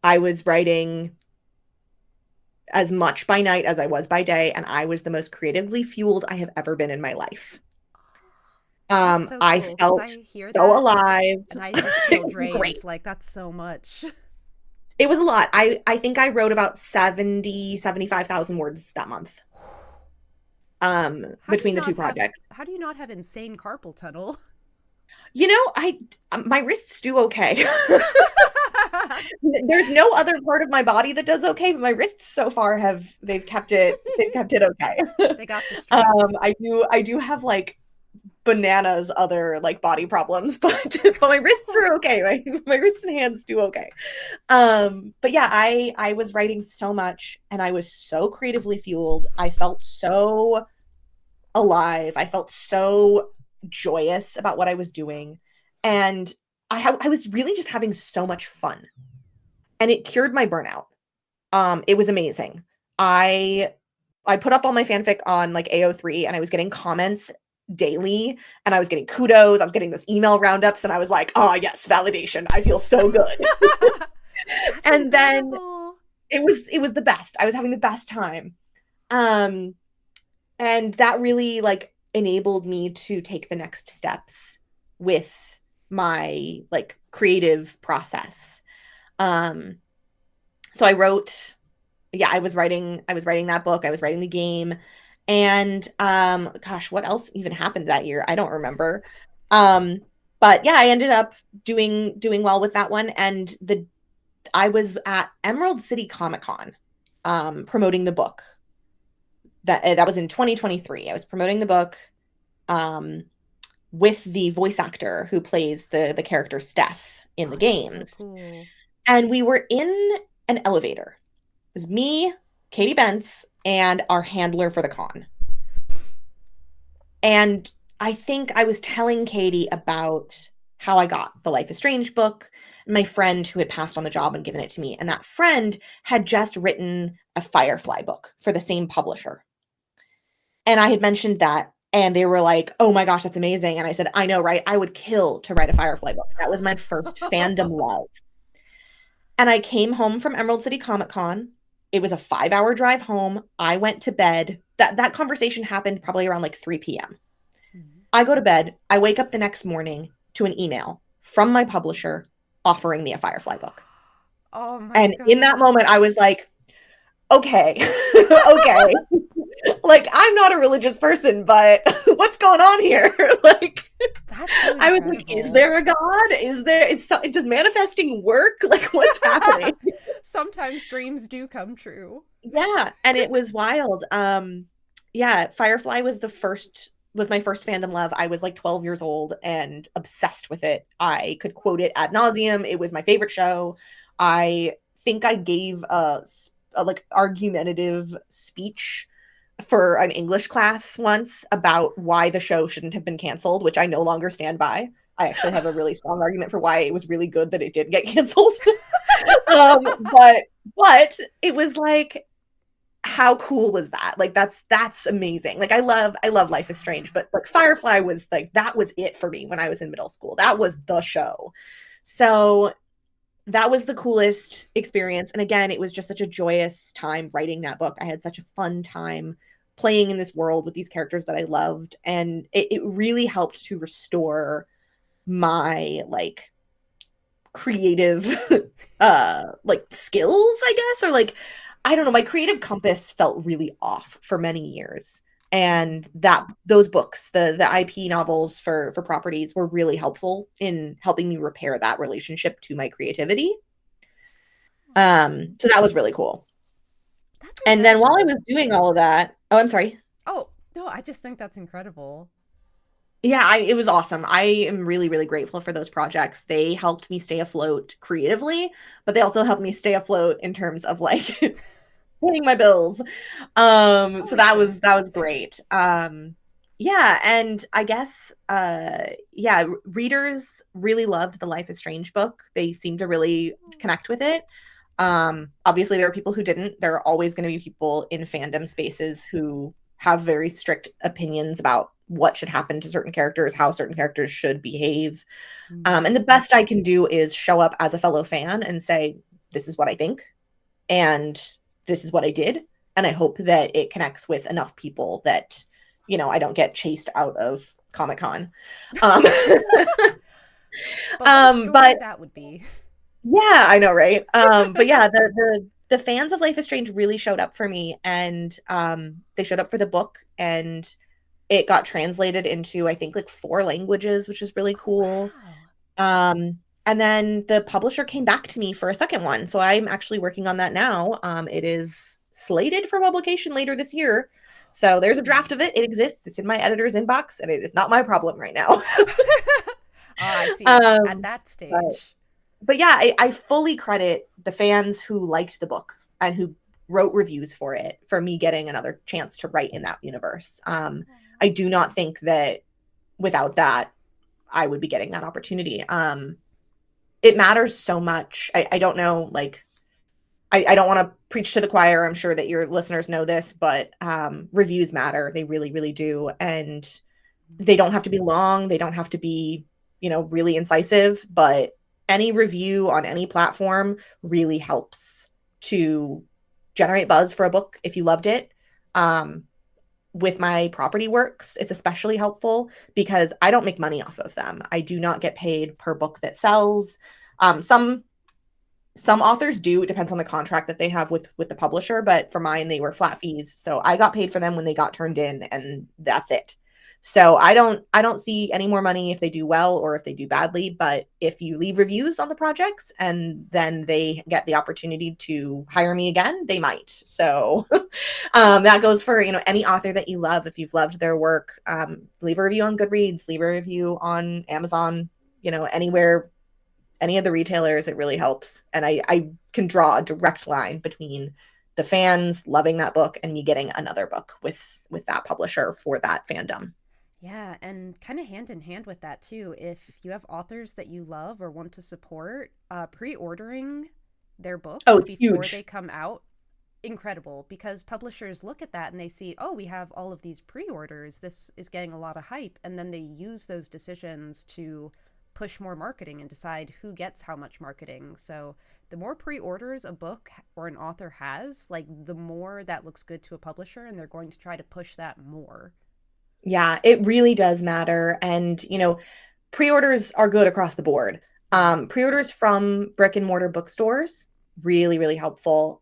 I was writing as much by night as I was by day, and I was the most creatively fueled I have ever been in my life. That's so I cool because I felt hear so that alive. and I just It feel was great. drained. Like, that's so much. It was a lot. I think I wrote about 75,000 words that month. Between the two projects. How do you not have insane carpal tunnel? I my wrists do okay. There's no other part of my body that does okay, but my wrists so far they've kept it okay. They got the strength. I do have like bananas other like body problems, but my wrists are okay. My wrists and hands do okay. But yeah, I was writing so much and I was so creatively fueled. I felt so alive. I felt so joyous about what I was doing. And I was really just having so much fun. And it cured my burnout. It was amazing. I put up all my fanfic on like AO3 and I was getting comments daily and I was getting kudos. I was getting those email roundups and I was like, oh yes, validation. I feel so good. That's And then incredible. it was the best. I was having the best time. Um and that really like enabled me to take the next steps with my like creative process. Um so I wrote yeah, I was writing that book, I was writing the game, and gosh, what else even happened that year? I don't remember. Um but yeah, I ended up doing well with that one, and the I was at Emerald City Comic Con promoting the book. That was in 2023. I was promoting the book um with the voice actor who plays the character Steph in the Oh, that's so games. cool. And we were in an elevator. It was me, Katie Bentz, and our handler for the con. And I think I was telling Katie about how I got the Life is Strange book, my friend who had passed on the job and given it to me. And that friend had just written a Firefly book for the same publisher. And I had mentioned that. And they were like, oh my gosh, that's amazing. And I said, I know, right? I would kill to write a Firefly book. That was my first fandom love. And I came home from Emerald City Comic Con. It was a 5-hour drive home. I went to bed. That conversation happened probably around like 3 p.m. Mhm. I go to bed. I wake up the next morning to an email from my publisher offering me a Firefly book. Oh my And in that God. moment, I was like, okay, okay. Like, I'm not a religious person, but what's going on here? Like, That's so I was like, is incredible. there a God? Does manifesting work? Like, what's happening? Sometimes dreams do come true. Yeah, and it was wild. Yeah, Firefly was my first fandom love. I was like 12 years old and obsessed with it. I could quote it ad nauseum. It was my favorite show. I think I gave a like argumentative speech for an English class once about why the show shouldn't have been canceled, which I no longer stand by. I actually have a really strong argument for why it was really good that it did get canceled. um, but but it was like, how cool was that? Like that's amazing. Like I love Life is Strange, but like Firefly was like that was it for me when I was in middle school. That was the show. So that was the coolest experience. And again, it was just such a joyous time writing that book. I had such a fun time playing in this world with these characters that I loved. And it really helped to restore my like creative like skills, I guess, or like I don't know, my creative compass felt really off for many years. And that those books, the IP novels for properties were really helpful in helping me repair that relationship to my creativity. So that was really cool. That's And then while I incredible. was doing all of that, oh, I'm sorry. Oh, no, I just think that's incredible. Yeah, it was awesome. I am really, really grateful for those projects. They helped me stay afloat creatively, but they also helped me stay afloat in terms of like paying my bills. So Always good. that was great. Yeah, and I guess yeah, readers really loved the Life is Strange book. They seemed to really connect with it. Obviously there are people who didn't. There are always going to be people in fandom spaces who have very strict opinions about what should happen to certain characters, how certain characters should behave. And the Mhm. best I can do is show up as a fellow fan and say, this is what I think, and this is what I did. And I hope that it connects with enough people that, you know, I don't get chased out of Comic Con. Um, But what a story but that would be. yeah, I know, right? But yeah, the fans of Life is Strange really showed up for me, and they showed up for the book, and it got translated into I think like 4 languages, which is really Oh, cool. wow. And then the publisher came back to me for a second one, so I'm actually working on that now. It is slated for publication later this year, So there's a draft of it. It exists. It's in my editor's inbox, and it is not my problem right now. I see. At um, that but stage. but yeah, I fully credit the fans who liked the book and who wrote reviews for it for me getting another chance to write in that universe. I do not think that without that, I would be getting that opportunity. It matters so much. I don't know, like, I don't want to preach to the choir. I'm sure that your listeners know this, but reviews matter. They really, really do. And they don't have to be long. They don't have to be, really incisive, but any review on any platform really helps to generate buzz for a book if you loved it. With my property works, it's especially helpful because I don't make money off of them. I do not get paid per book that sells. Some authors do. It depends on the contract that they have with the publisher, but for mine they were flat fees. So I got paid for them when they got turned in, and that's it. So I don't see any more money if they do well or if they do badly, but if you leave reviews on the projects and then they get the opportunity to hire me again, they might. So that goes for, any author that you love. If you've loved their work, leave a review on Goodreads, leave a review on Amazon, anywhere, any of the retailers. It really helps. And I can draw a direct line between the fans loving that book and me getting another book with that publisher for that fandom. Yeah, and kind of hand in hand with that too, if you have authors that you love or want to support, pre-ordering their Oh, books it's before huge. they come out, incredible, because publishers look at that and they see, oh, we have all of these pre-orders. This is getting a lot of hype, and then they use those decisions to push more marketing and decide who gets how much marketing. So, the more pre-orders a book or an author has, like the more that looks good to a publisher and they're going to try to push that more. Yeah, it really does matter. And, pre-orders are good across the board. Pre-orders from brick and mortar bookstores, really, really helpful.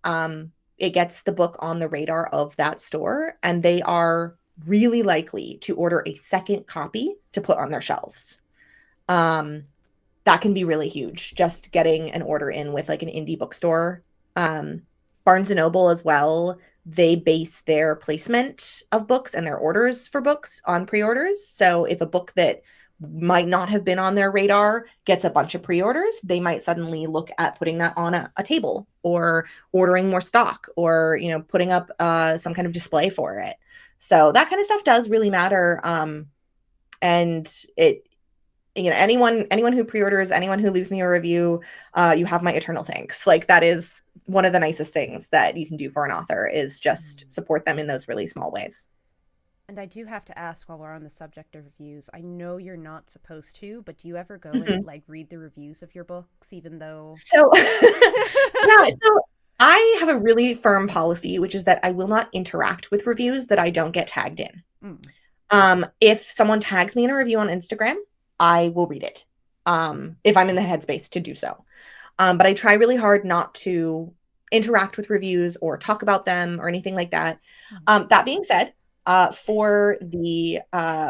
It gets the book on the radar of that store, and they are really likely to order a second copy to put on their shelves. Um, that can be really huge, just getting an order in with like an indie bookstore. um Barnes and Noble as well, they base their placement of books and their orders for books on pre-orders. So if a book that might not have been on their radar gets a bunch of pre-orders, they might suddenly look at putting that on a table or ordering more stock or putting up some kind of display for it. So that kind of stuff does really matter. And it anyone who pre-orders, anyone who leaves me a review, you have my eternal thanks. Like, that is one of the nicest things that you can do for an author, is just support them in those really small ways. And I do have to ask while we're on the subject of reviews, I know you're not supposed to, but do you ever go and Mhm. like read the reviews of your books even though So yeah, so I have a really firm policy, which is that I will not interact with reviews that I don't get tagged in. Mm. If someone tags me in a review on Instagram, I will read it. If I'm in the headspace to do so. But I try really hard not to interact with reviews or talk about them or anything like that. Mm. That being said, for the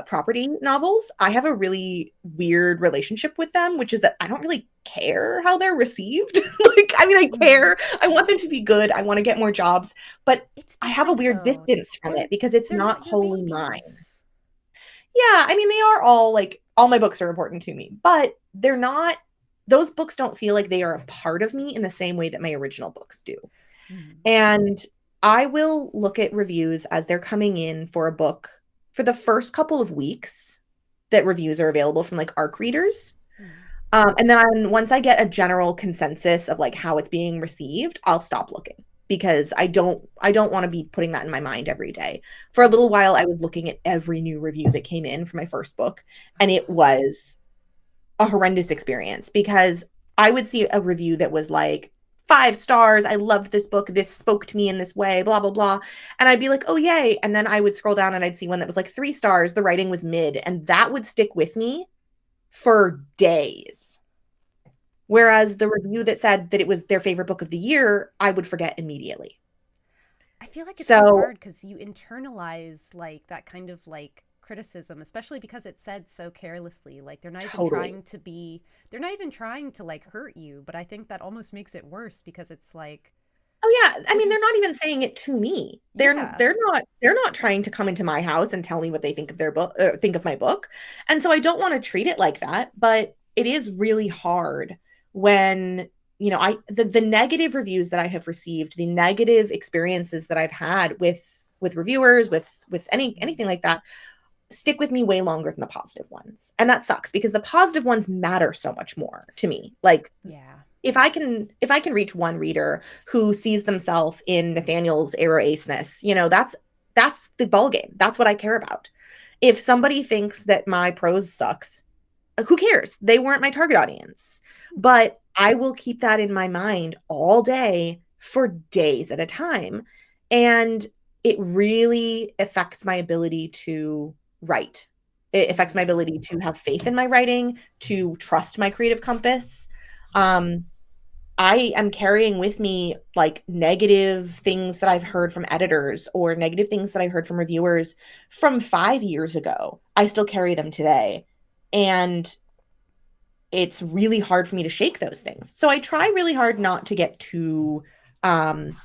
property novels, I have a really weird relationship with them, which is that I don't really care how they're received. Like, I mean, I Mm. care. I want them to be good. I want to get more jobs, but It's I have a different weird though. distance from They're it because it's they're not not your wholly mine. babies. Yeah, I mean, they are all like, all my books are important to me, but they're not, those books don't feel like they are a part of me in the same way that my original books do. Mm. And I will look at reviews as they're coming in for a book for the first couple of weeks that reviews are available from like ARC readers. Mm. And then once I get a general consensus of like how it's being received, I'll stop looking because I don't want to be putting that in my mind every day. For a little while, I was looking at every new review that came in for my first book, and it was a horrendous experience because I would see a review that was like 5 stars. I loved this book. This spoke to me in this way, blah, blah, blah. And I'd be like, oh, yay. And then I would scroll down and I'd see one that was like 3 stars. The writing was mid. And that would stick with me for days. Whereas the review that said that it was their favorite book of the year, I would forget immediately. I feel like it's so So hard because you internalize like that kind of like criticism, especially because it's said so carelessly. Like totally. they're not even trying to like hurt you, but I think that almost makes it worse because it's like, Oh yeah, I This mean they're is not even saying it to me. yeah. They're not trying to come into my house and tell me what they think of their book, think of my book. And so I don't want to treat it like that, but it is really hard when, the negative reviews that I have received, the negative experiences that I've had with reviewers, with anything like that, stick with me way longer than the positive ones. And that sucks because the positive ones matter so much more to me. Like Yeah. if I can reach one reader who sees themselves in Nathaniel's arrow aceness, that's the ball game. That's what I care about. If somebody thinks that my prose sucks, who cares? They weren't my target audience. But I will keep that in my mind all day for days at a time. And it really affects my ability to write. It affects my ability to have faith in my writing, to trust my creative compass. Um, I am carrying with me like negative things that I've heard from editors or negative things that I heard from reviewers from 5 years ago. I still carry them today. And it's really hard for me to shake those things. So I try really hard not to get um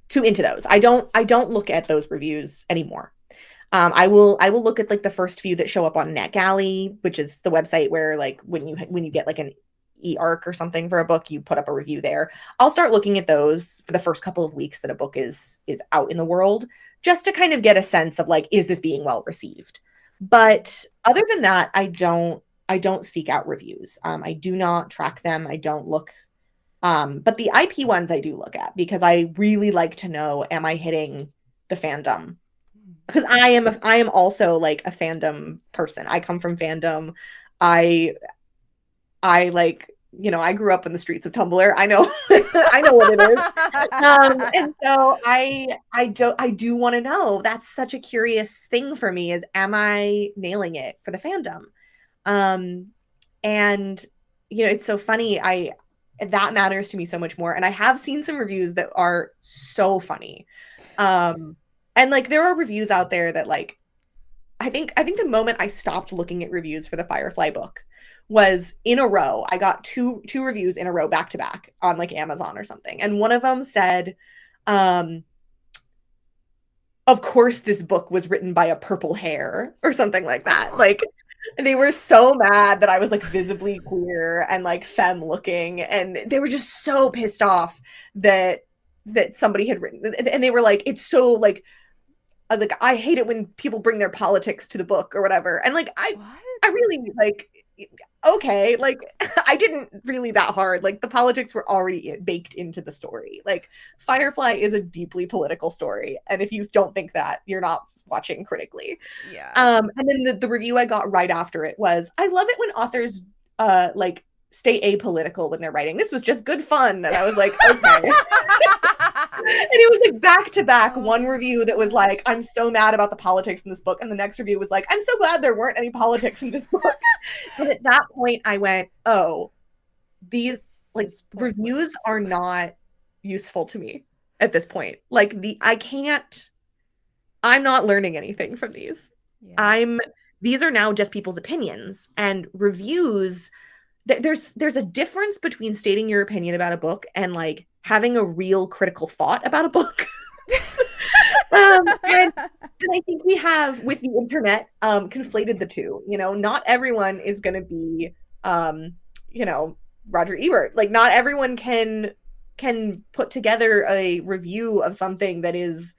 too into those. I don't look at those reviews anymore. I will look at like the first few that show up on NetGalley, which is the website where like when you get like an e-arc or something for a book, you put up a review there. I'll start looking at those for the first couple of weeks that a book is out in the world, just to kind of get a sense of like, is this being well received? But other than that, I don't seek out reviews. I do not track them. I don't look. But the IP ones I do look at because I really like to know, am I hitting the fandom? Because I am also like a fandom person. I come from fandom. I I like, I grew up in the streets of Tumblr. I know I know what it is. And so I do want to know. That's such a curious thing for me is, am I nailing it for the fandom? Um, and it's so funny. That matters to me so much more. And I have seen some reviews that are so funny. And like there are reviews out there that like I think the moment I stopped looking at reviews for the Firefly book was in a row. I got two reviews in a row back to back on like Amazon or something. And one of them said, um, of course this book was written by a purple hair or something like that. Like they were so mad that I was like visibly queer and like femme looking, and they were just so pissed off that somebody had written, and they were like, it's so like I hate it when people bring their politics to the book or whatever. And like What? I really like, okay, like I didn't really that hard. Like the politics were already baked into the story. Like Firefly is a deeply political story, and if you don't think that, you're not watching critically. Yeah. And then the review I got right after it was, I love it when authors like stay apolitical when they're writing. This was just good fun. And I was like, okay. And it was like back to back, one review that was like, I'm so mad about the politics in this book, and the next review was like, I'm so glad there weren't any politics in this book. And at that point I went, oh, these like This is reviews pointless. are not useful to me at this point. Like I'm not learning anything from these. Yeah. These are now just people's opinions, and reviews. There's a difference between stating your opinion about a book and like having a real critical thought about a book. And I think we have with the internet conflated the two. Not everyone is going to be Roger Ebert. Like not everyone can put together a review of something that is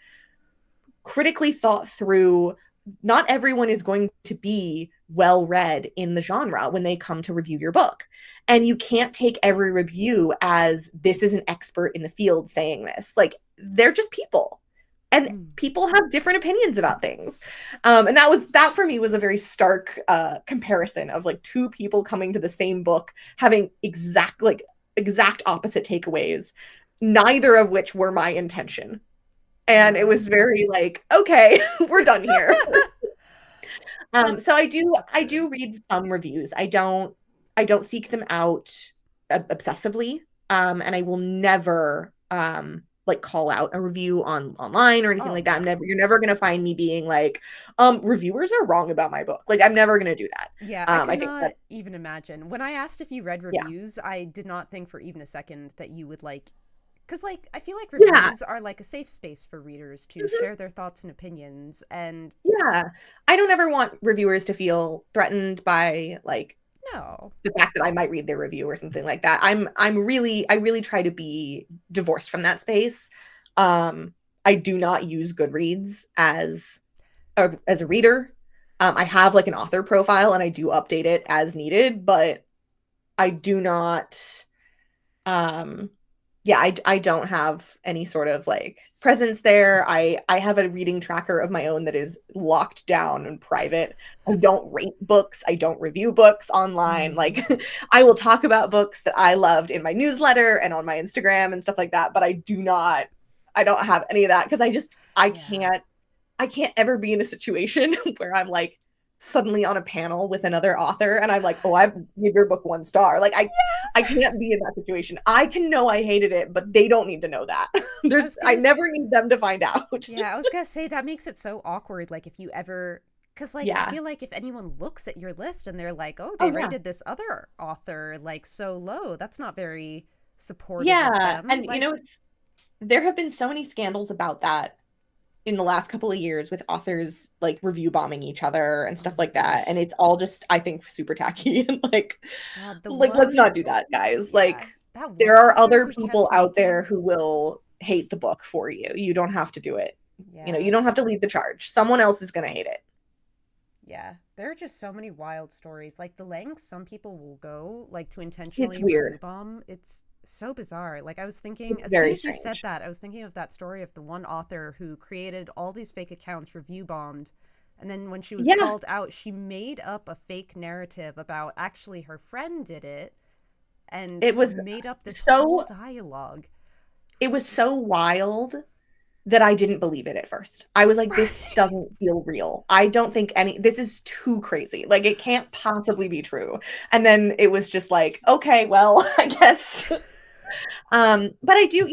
critically thought through. Not everyone is going to be well read in the genre when they come to review your book. And you can't take every review as this is an expert in the field saying this. Like they're just people. And people have different opinions about things. And that for me was a very stark comparison of like two people coming to the same book having exact opposite takeaways, neither of which were my intention. And it was very like, okay, we're done here. So I do read some reviews. I don't seek them out obsessively. And I will never like call out a review online or anything like that. You're never gonna find me being like, reviewers are wrong about my book. Like I'm never gonna do that. Yeah, I I could think not that even imagine. When I asked if you read yeah. reviews, I did not think for even a second that you would like Because, like, I feel like Yeah. reviews are like a safe space for readers to share their thoughts and opinions. And Yeah. I don't ever want reviewers to feel threatened by like no, the fact that I might read their review or something like that. I really try to be divorced from that space. I do not use Goodreads as a reader. I have like an author profile and I do update it as needed, but I do not yeah, I don't have any sort of like presence there. I have a reading tracker of my own that is locked down and private. I don't rate books. I don't review books online. Like I will talk about books that I loved in my newsletter and on my Instagram and stuff like that, but I don't have any of that because Yeah. I can't ever be in a situation where I'm like suddenly on a panel with another author and I'm like, oh, I give your book 1 star. Like I can't be in that situation. I can know I hated it, but they don't need to know that. I never need them to find out. Yeah, I was gonna say that makes it so awkward. Like, if you ever, because, like, I Yeah. feel like if anyone looks at your list and they're like, oh, Oh they yeah. rated this other author like so low, that's not very supportive of Yeah. them. And Like, there have been so many scandals about that in the last couple of years with authors like review bombing each other and oh stuff my like that. And gosh. it's all just, I think, super tacky and God, the let's one, not do that, guys. yeah, Like that one there are author other who people kept out there making, who will hate the book for you. You don't have to do it. yeah, You don't have to lead the charge. Someone else is going to hate it. yeah, there are just so many wild stories. Like, the lengths some people will go, like, to It's intentionally review weird. bomb, it's so bizarre. Like, I was thinking, It's as soon very as you said strange. that, I was thinking of that story of the one author who created all these fake accounts, review bombed, and then when she was Yeah, called out, she made up a fake narrative about actually her friend did it it and was made up this whole so dialogue. it was so wild that I didn't believe it at first. I was like, this Right. doesn't feel real. I don't think this is too crazy. Like, it can't possibly be true. And then it was just like, okay, well, I guess. But I do,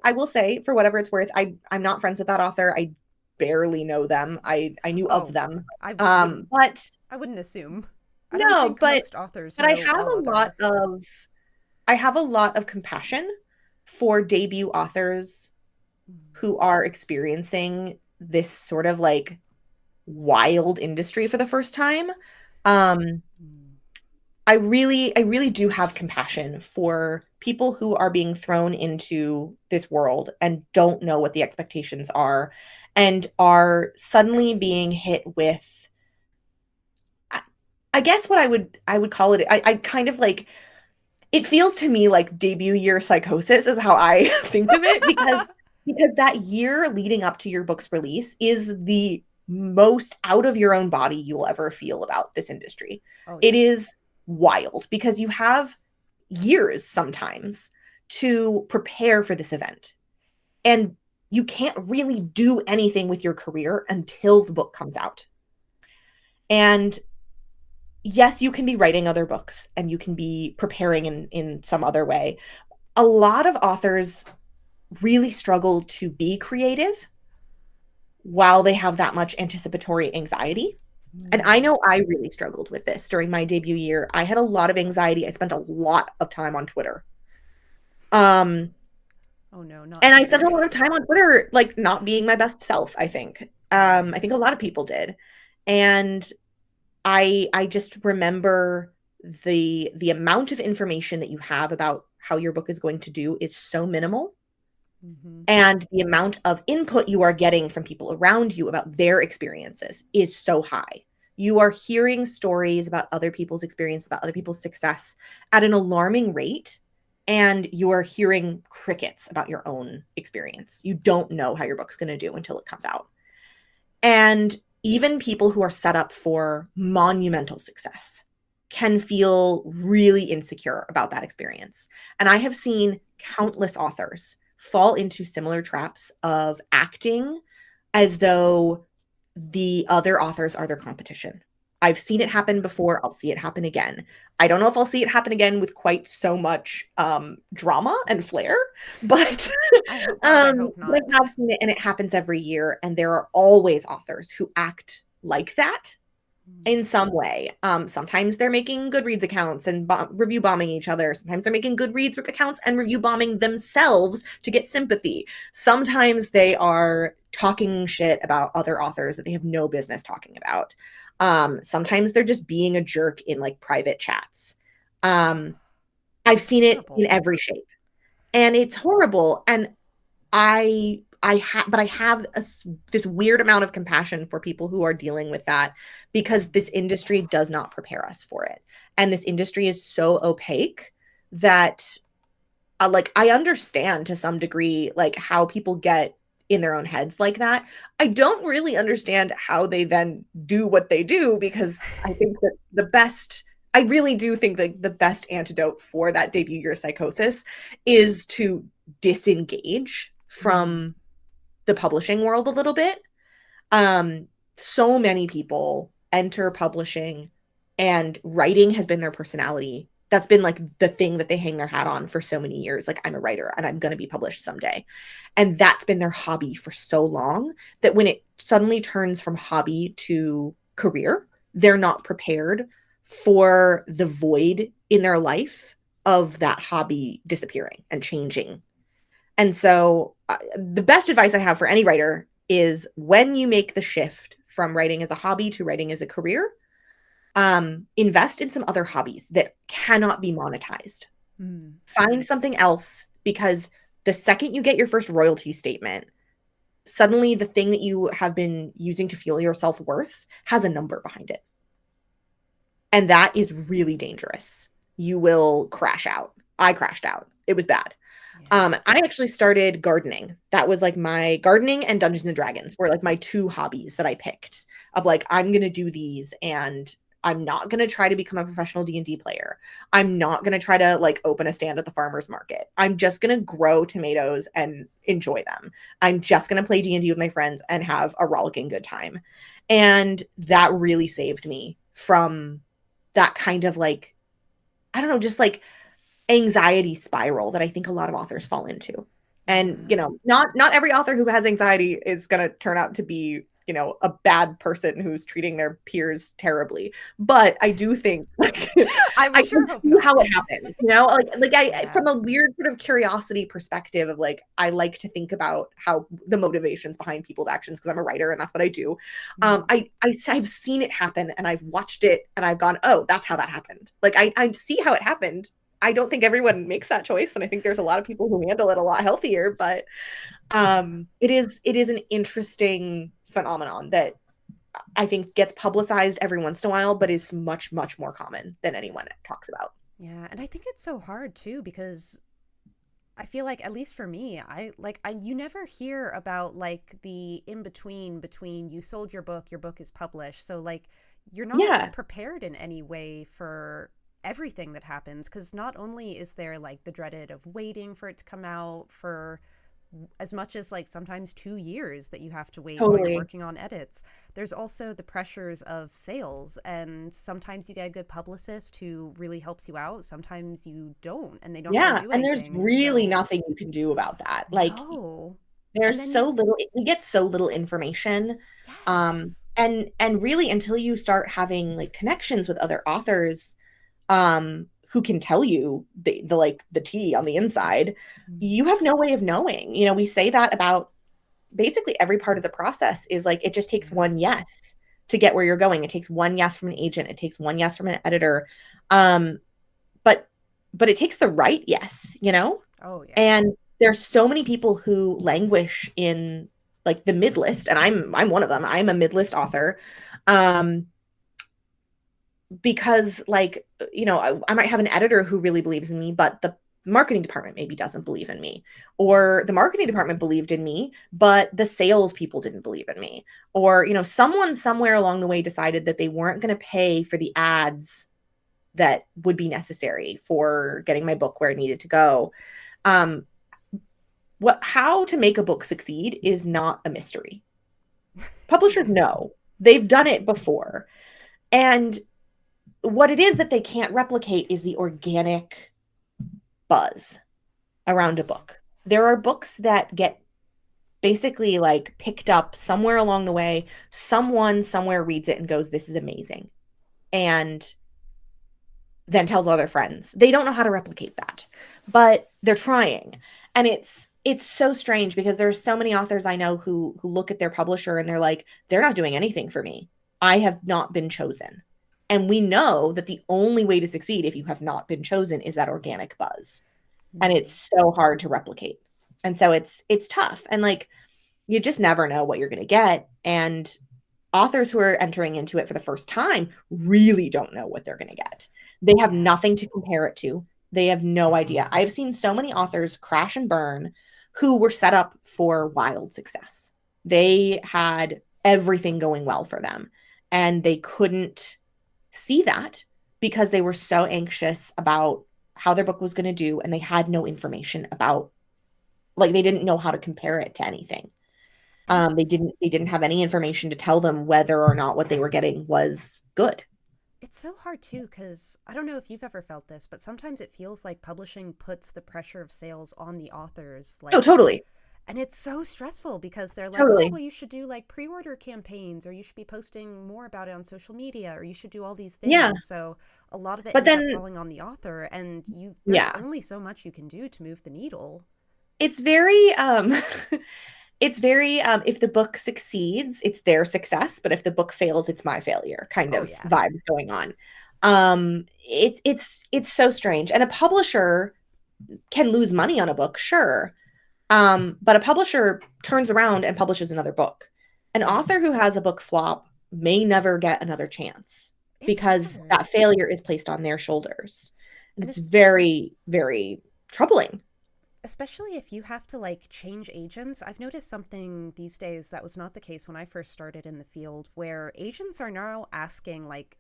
I will say, for whatever it's worth, I'm not friends with that author. I barely know them. I knew of Oh, them. I wouldn't But I wouldn't assume. I don't no, think most authors but know all other. I have a lot of compassion for debut authors who are experiencing this sort of like wild industry for the first time. Um, Mm. I really do have compassion for people who are being thrown into this world and don't know what the expectations are and are suddenly being hit with I, I guess what I would call it I kind of like it feels to me like debut year psychosis is how I think of it because that year leading up to your book's release is the most out of your own body you'll ever feel about this industry. Oh It yeah. is wild because you have years sometimes to prepare for this event. And you can't really do anything with your career until the book comes out. And yes, you can be writing other books and you can be preparing in some other way. A lot of authors really struggle to be creative while they have that much anticipatory anxiety. And I Mm. know I really struggled with this during my debut year. I had a lot of anxiety. I spent a lot of time on Twitter. Um, Oh no, not and I spent Twitter. a lot of time on Twitter, like not being my best self, I think. I think a lot of people did. And I just remember the amount of information that you have about how your book is going to do is so minimal, Hmm. and the amount of input you are getting from people around you about their experiences is so high. You are hearing stories about other people's experience, about other people's success at an alarming rate, and you are hearing crickets about your own experience. You don't know how your book's going to do until it comes out. And even people who are set up for monumental success can feel really insecure about that experience. And I have seen countless authors fall into similar traps of acting as though the other authors are their competition. I've seen it happen before. I'll see it happen again. I don't know if I'll see it happen again with quite so much drama and flair, but God, I hope but not. I have seen it, and it happens every year. And there are always authors who act like that Mm. in some way. Sometimes they're making Goodreads accounts and review bombing each other. Sometimes they're making Goodreads accounts and review bombing themselves to get sympathy. Sometimes they are talking shit about other authors that they have no business talking about. Sometimes they're just being a jerk in like private chats. Um, I've That's seen it in horrible. every shape, and it's horrible. And but I have this weird amount of compassion for people who are dealing with that, because this industry does not prepare us for it. And this industry is so opaque that like I understand to some degree like how people get in their own heads like that. I don't really understand how they then do what they do, because I think that I really do think that the best antidote for that debut year psychosis is to disengage Mm. from the publishing world a little bit. Um, so many people enter publishing and writing has been their personality. That's been like the thing that they hang their hat on for so many years. Like, I'm a writer and I'm going to be published someday. And that's been their hobby for so long that when it suddenly turns from hobby to career, they're not prepared for the void in their life of that hobby disappearing and changing. And so, the best advice I have for any writer is, when you make the shift from writing as a hobby to writing as a career, invest in some other hobbies that cannot be monetized. Mm. Find something else, because the second you get your first royalty statement, suddenly the thing that you have been using to fuel your self-worth has a number behind it. And that is really dangerous. You will crash out. I crashed out. It was bad. Yeah. I actually started gardening. That was like my gardening, and Dungeons and Dragons were like my two hobbies that I picked, of like, I'm going to do these, and I'm not going to try to become a professional D&D player. I'm not going to try to like open a stand at the farmer's market. I'm just going to grow tomatoes and enjoy them. I'm just going to play D&D with my friends and have a rollicking good time. And that really saved me from that kind of like, I don't know, just like anxiety spiral that I think a lot of authors fall into. And, Yeah. not every author who has anxiety is going to turn out to be, a bad person who's treating their peers terribly. But I do think like I I would can sure hope see not. how it happens, like Yeah. from a weird sort of curiosity perspective of like, I like to think about how the motivations behind people's actions, because I'm a writer and that's what I do. Mm. I've seen it happen, and I've watched it, and I've gone, oh, that's how that happened. Like, I see how it happened. I don't think everyone makes that choice, and I think there's a lot of people who handle it a lot healthier, but Yeah. it is an interesting phenomenon that I think gets publicized every once in a while, but is much, much more common than anyone talks about. Yeah. And I think it's so hard too because I feel like, at least for me, I you never hear about like the in between you sold your book is published. So like you're not Yeah, prepared in any way for everything that happens, because not only is there like the dreaded of waiting for it to come out for as much as like sometimes 2 years that you have to wait while you're totally. working on edits. There's also the pressures of sales, and sometimes you get a good publicist who really helps you out. Sometimes you don't, and they don't really Yeah, do and there's anything. And really so, nothing you can do about that. Like, no. And there's then you, so little, we get so little information. yes. And really, until you start having like connections with other authors, who can tell you the like the tea on the inside, Mm. you have no way of knowing. We say that about basically every part of the process, is like, it just takes Yeah. one yes to get where you're going. It takes one yes from an agent. It takes one yes from an editor. Um, but but it takes the right yes. Oh, yeah. And there's so many people who languish in like the mid list, and I'm one of them. I'm a mid list author. Um, because like, I might have an editor who really believes in me, but the marketing department maybe doesn't believe in me, or the marketing department believed in me but the sales people didn't believe in me, or someone somewhere along the way decided that they weren't going to pay for the ads that would be necessary for getting my book where it needed to go. um how to make a book succeed is not a mystery. Publishers Yeah. know, they've done it before. And what it is that they can't replicate is the organic buzz around a book. There are books that get basically like picked up somewhere along the way, someone somewhere reads it and goes, this is amazing, and then tells all their friends. They don't know how to replicate that, but they're trying. And it's so strange because there's so many authors I know who look at their publisher and they're like, they're not doing anything for me. I have not been chosen. And we know that the only way to succeed if you have not been chosen is that organic buzz. And it's so hard to replicate. And so it's tough. And like you just never know what you're going to get. And authors who are entering into it for the first time really don't know what they're going to get. They have nothing to compare it to. They have no idea. I've seen so many authors crash and burn who were set up for wild success. They had everything going well for them, and they couldn't see that because they were so anxious about how their book was going to do, and they had no information about, like, they didn't know how to compare it to anything. They didn't have any information to tell them whether or not what they were getting was good. It's so hard too, because I don't know if you've ever felt this, but sometimes it feels like publishing puts the pressure of sales on the authors. Oh, Like, totally. and it's so stressful because they're like, oh, Totally. well, you should do like pre-order campaigns, or you should be posting more about it on social media, or you should do all these Yeah. things. So a lot of it But ends up then, falling on the author, and there's yeah, only so much you can do to move the needle. it's very, it's very, if the book succeeds, it's their success, but if the book fails, it's my failure kind Oh, of yeah. vibes going on. It's so strange. And a publisher can lose money on a book, sure. But a publisher turns around and publishes another book. An author who has a book flop may never get another chance It's because hard. that failure is placed on their shoulders. And And it's it's very, very troubling. especially if you have to like change agents. I've noticed something these days that was not the case when I first started in the field, where agents are now asking, like,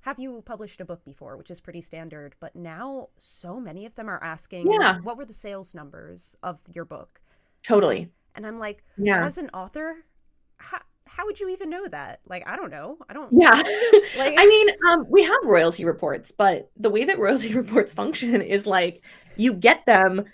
have you published a book before, which is pretty standard, but now so many of them are asking, Yeah, what were the sales numbers of your book? totally. And I'm like, Yeah. as an author, how would you even know that? Like, I don't know. I don't Yeah. like. I mean, we have royalty reports, but the way that royalty reports function is like you get them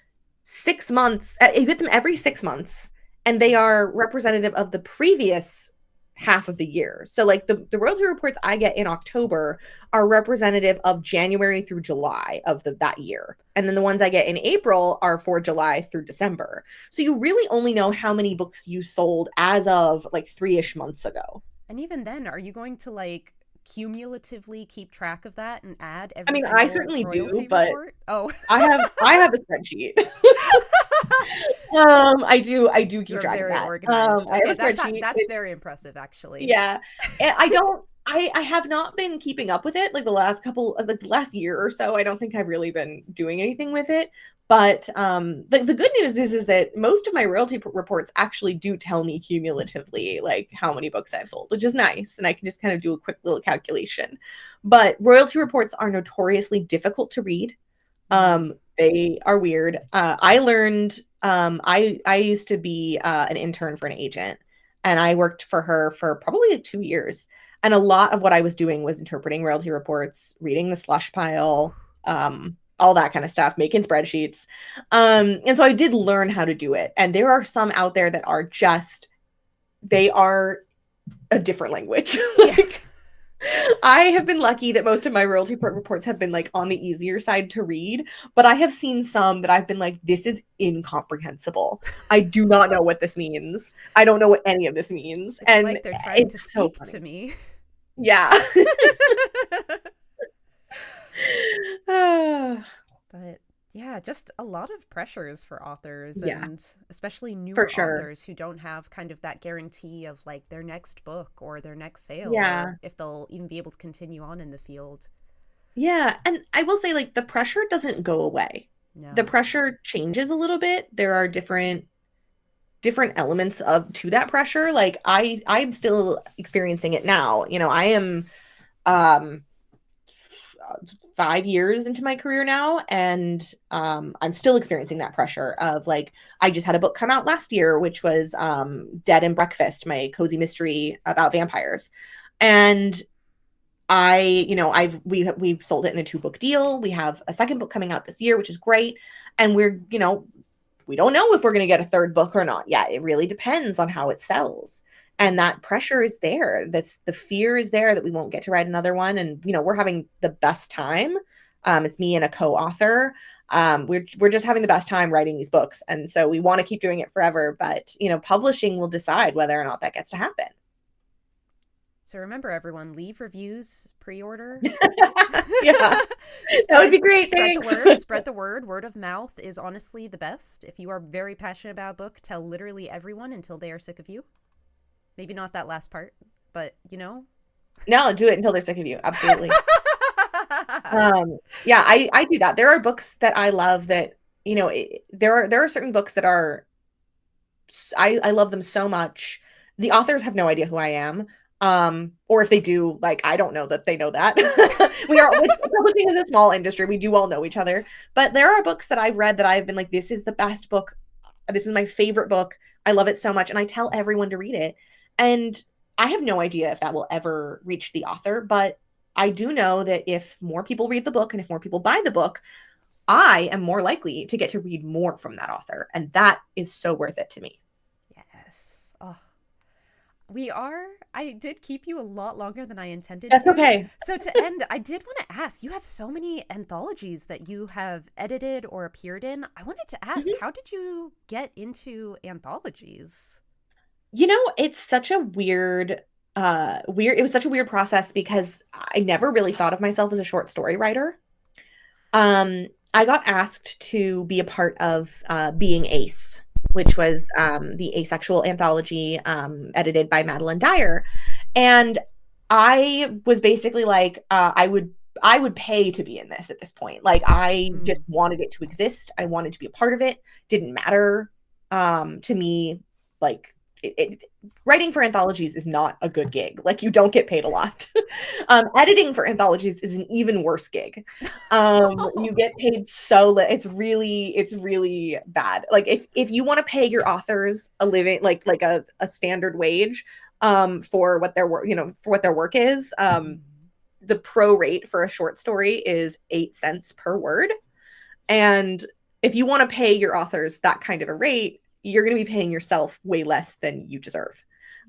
6 months, you get them every 6 months, and they are representative of the previous half of the year. So like the royalty reports I get in October are representative of January through July of that year. And then the ones I get in April are for July through December. So you really only know how many books you sold as of like 3-ish months ago. And even then, are you going to like cumulatively keep track of that and add I every mean, I single certainly do, royalty but report? Oh. I have a spreadsheet. I do keep You're track of very that. organized. I have Okay, a spreadsheet. that's very impressive, actually. Yeah. And I don't I have not been keeping up with it like the last couple of like the last year or so. I don't think I've really been doing anything with it. But the good news is that most of my royalty reports actually do tell me cumulatively like how many books I've sold, which is nice. And I can just kind of do a quick little calculation. But royalty reports are notoriously difficult to read. Mm. They are weird. I learned I used to be an intern for an agent, and I worked for her for probably like 2 years. And a lot of what I was doing was interpreting royalty reports, reading the slush pile, all that kind of stuff, making spreadsheets. And so I did learn how to do it. And there are some out there that are just they are a different language. Yeah. Like I have been lucky that most of my royalty reports have been like on the easier side to read, but I have seen some that I've been like, this is incomprehensible. I do not know what this means. I don't know what any of this means. It's And like they're trying to it's so speak to funny. me. Yeah. Ah, But yeah, just a lot of pressures for authors, yeah, and especially for newer sure. authors who don't have kind of that guarantee of like their next book or their next sale, Yeah. or if they'll even be able to continue on in the field. Yeah. And I will say, like, the pressure doesn't go away. The No. pressure changes a little bit. There are different elements of to that pressure. Like I'm still experiencing it now. I am um 5 years into my career now, and I'm still experiencing that pressure of like I just had a book come out last year, which was Dead and Breakfast, my cozy mystery about vampires. And we've sold it in a 2-book deal. We have a second book coming out this year, which is great. And we're we don't know if we're going to get a third book or not yet. It really depends on how it sells. And that pressure is there. The fear is there that we won't get to write another one. And, we're having the best time. It's me and a co-author. We're just having the best time writing these books. And so we want to keep doing it forever. But, publishing will decide whether or not that gets to happen. So remember, everyone, leave reviews, pre-order. Yeah, that would be great. Thanks. Spread the word. Word of mouth is honestly the best. If you are very passionate about a book, tell literally everyone until they are sick of you. Maybe not that last part, but No, do it until they're sick of you. Absolutely. Yeah, I do that. There are books that I love that, there are certain books that are, I love them so much. The authors have no idea who I am. Or if they do, like, I don't know that they know that. Publishing is a small industry. We do all know each other. But there are books that I've read that I've been like, this is the best book. This is my favorite book. I love it so much. And I tell everyone to read it. And I have no idea if that will ever reach the author, but I do know that if more people read the book and if more people buy the book, I am more likely to get to read more from that author. And that is so worth it to me. Yes. Oh. I did keep you a lot longer than I intended That's to. okay. So to end, I did want to ask, you have so many anthologies that you have edited or appeared in. I wanted to ask, how did you get into anthologies? It's such a weird it was such a weird process because I never really thought of myself as a short story writer. I got asked to be a part of Being Ace, which was the asexual anthology edited by Madeline Dyer. And I was basically like, I would pay to be in this at this point. Like, I just wanted it to exist. I wanted to be a part of it. Didn't matter to me, like, writing for anthologies is not a good gig. Like, you don't get paid a lot. Editing for anthologies is an even worse gig. You get paid so little. It's really bad. Like, if you want to pay your authors a living, like a standard wage, for what their work is, the pro rate for a short story is 8 cents per word. And if you want to pay your authors that kind of a rate, you're going to be paying yourself way less than you deserve.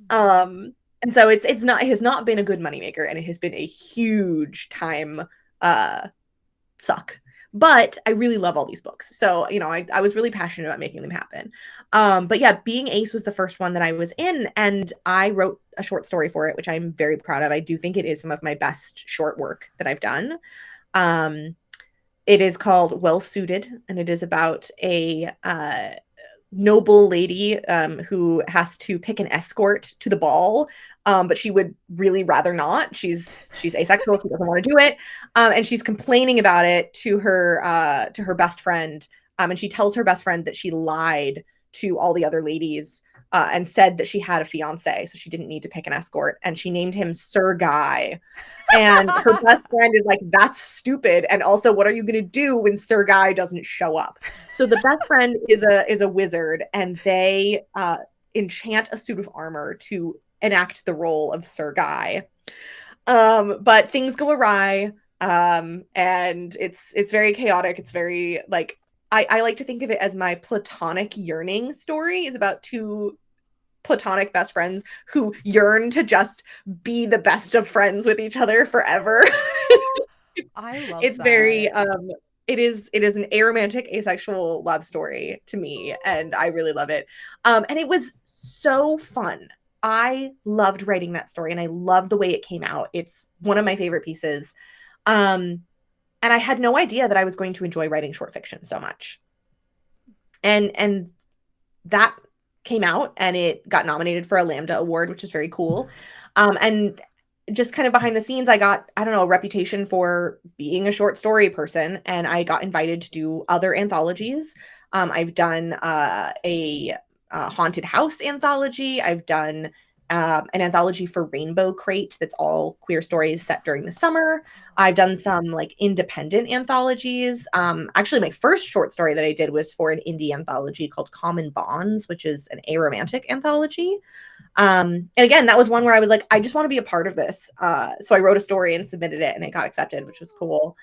And so it has not been a good moneymaker, and it has been a huge time suck. But I really love all these books. So, I was really passionate about making them happen. But yeah, Being Ace was the first one that I was in, and I wrote a short story for it, which I'm very proud of. I do think it is some of my best short work that I've done. It is called Well Suited, and it is about a noble lady who has to pick an escort to the ball, but she would really rather not. She's asexual. She doesn't want to do it, and she's complaining about it to her best friend. And she tells her best friend that she lied to all the other ladies and said that she had a fiance, so she didn't need to pick an escort, and she named him Sir Guy. And her best friend is like, that's stupid. And also, what are you going to do when Sir Guy doesn't show up? So the best friend is a wizard, and they enchant a suit of armor to enact the role of Sir Guy. But things go awry, and it's very chaotic. It's very, like, I like to think of it as my platonic yearning story. It's about two platonic best friends who yearn to just be the best of friends with each other forever. I love it's that. very it is an aromantic asexual love story to me, and I really love it. And it was so fun. I loved writing that story, and I loved the way it came out. It's one of my favorite pieces. And I had no idea that I was going to enjoy writing short fiction so much. And that came out, and it got nominated for a Lambda Award, which is very cool. And just kind of behind the scenes, I got, I don't know, a reputation for being a short story person, and I got invited to do other anthologies. I've done a haunted house anthology. I've done an anthology for Rainbow Crate that's all queer stories set during the summer. I've done some like independent anthologies. Actually, my first short story that I did was for an indie anthology called Common Bonds, which is an aromantic anthology. And again, that was one where I was like, I just want to be a part of this. So I wrote a story and submitted it, and it got accepted, which was cool.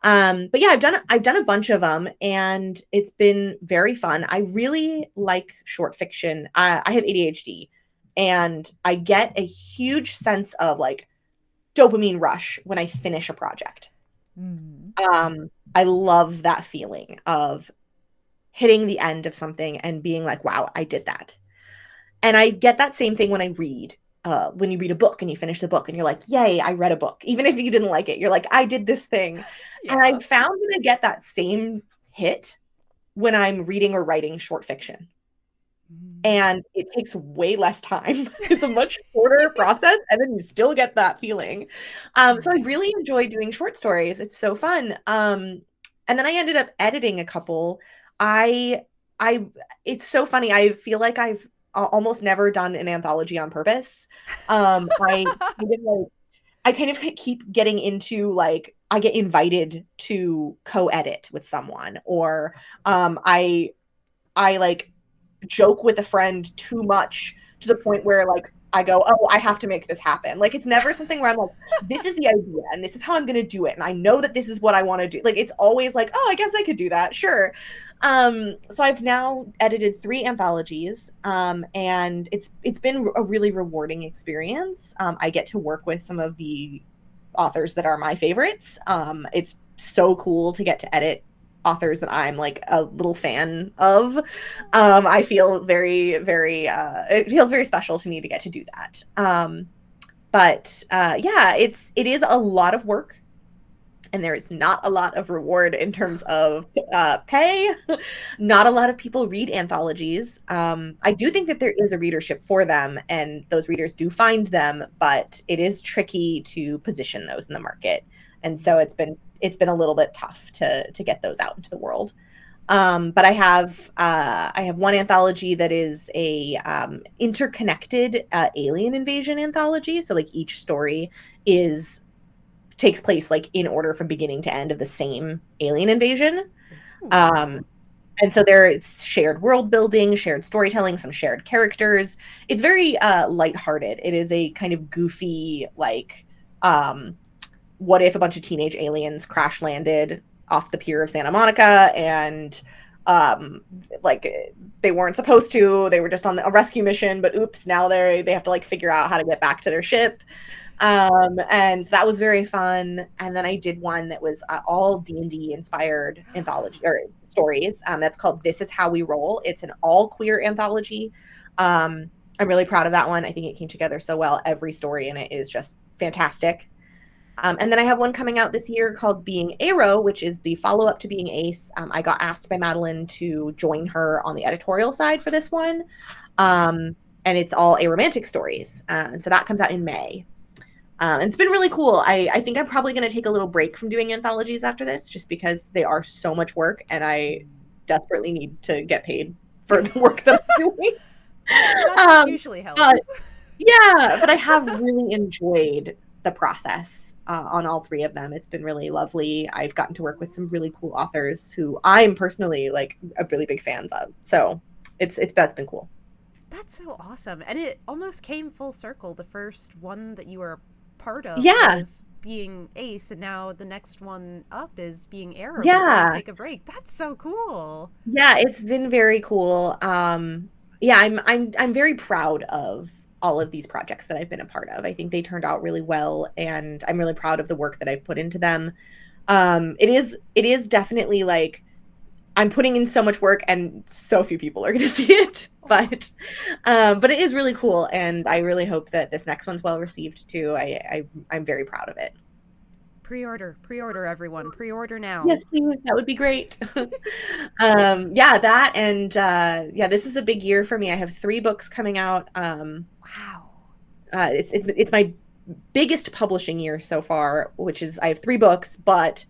But yeah, I've done a bunch of them, and it's been very fun. I really like short fiction. I have ADHD, and I get a huge sense of like dopamine rush when I finish a project. I love that feeling of hitting the end of something and being like, wow, I did that. And I get that same thing when I read. When you read a book and you finish the book and you're like, yay, I read a book. Even if you didn't like it, you're like, I did this thing. Yeah. And I found that I get that same hit when I'm reading or writing short fiction. And it takes way less time. It's a much shorter process, and then you still get that feeling. So I really enjoy doing short stories. It's so fun. And then I ended up editing a couple. I it's so funny. I feel like I've almost never done an anthology on purpose. I kind of keep getting into like I get invited to co-edit with someone, or I like joke with a friend too much to the point where like I go, oh, I have to make this happen. Like it's never something where I'm like, this is the idea and this is how I'm gonna do it. And I know that this is what I want to do. Like it's always like, oh, I guess I could do that. Sure. So I've now edited 3 anthologies. And it's been a really rewarding experience. I get to work with some of the authors that are my favorites. It's so cool to get to edit authors that I'm like a little fan of. I feel very, very, it feels very special to me to get to do that. Yeah, it is a lot of work, and there is not a lot of reward in terms of pay. Not a lot of people read anthologies. I do think that there is a readership for them, and those readers do find them, but it is tricky to position those in the market. And so it's been a little bit tough to get those out into the world. But I have one anthology that is a interconnected alien invasion anthology. So like each story takes place like in order from beginning to end of the same alien invasion. And so there is shared world building, shared storytelling, some shared characters. It's very lighthearted. It is a kind of goofy like what if a bunch of teenage aliens crash landed off the pier of Santa Monica and like they weren't supposed to, they were just on a rescue mission, but oops, now they have to like figure out how to get back to their ship. And that was very fun. And then I did one that was all D&D inspired anthology or stories. That's called This Is How We Roll. It's an all queer anthology. I'm really proud of that one. I think it came together so well. Every story in it is just fantastic. And then I have one coming out this year called Being Arrow, which is the follow-up to Being Ace. I got asked by Madeline to join her on the editorial side for this one. And it's all aromantic stories. And so that comes out in May. And it's been really cool. I think I'm probably going to take a little break from doing anthologies after this, just because they are so much work and I desperately need to get paid for the work that I'm doing. That usually helps. Yeah, but I have really enjoyed the process on all 3 of them. It's been really lovely. I've gotten to work with some really cool authors who I'm personally like a really big fans of. So that's been cool. That's so awesome. And it almost came full circle. The first one that you were part of was Being Ace, and now the next one up is Being Arrow. Yeah. Take a break. That's so cool. Yeah, it's been very cool. Yeah, I'm very proud of all of these projects that I've been a part of. I think they turned out really well, and I'm really proud of the work that I've put into them. It is definitely like I'm putting in so much work and so few people are going to see it, but it is really cool. And I really hope that this next one's well received too. I'm very proud of it. Pre-order everyone. Pre-order now. Yes, please. That would be great. Yeah, that. And yeah, this is a big year for me. I have 3 books coming out. Wow. It's my biggest publishing year so far, which is I have 3 books, but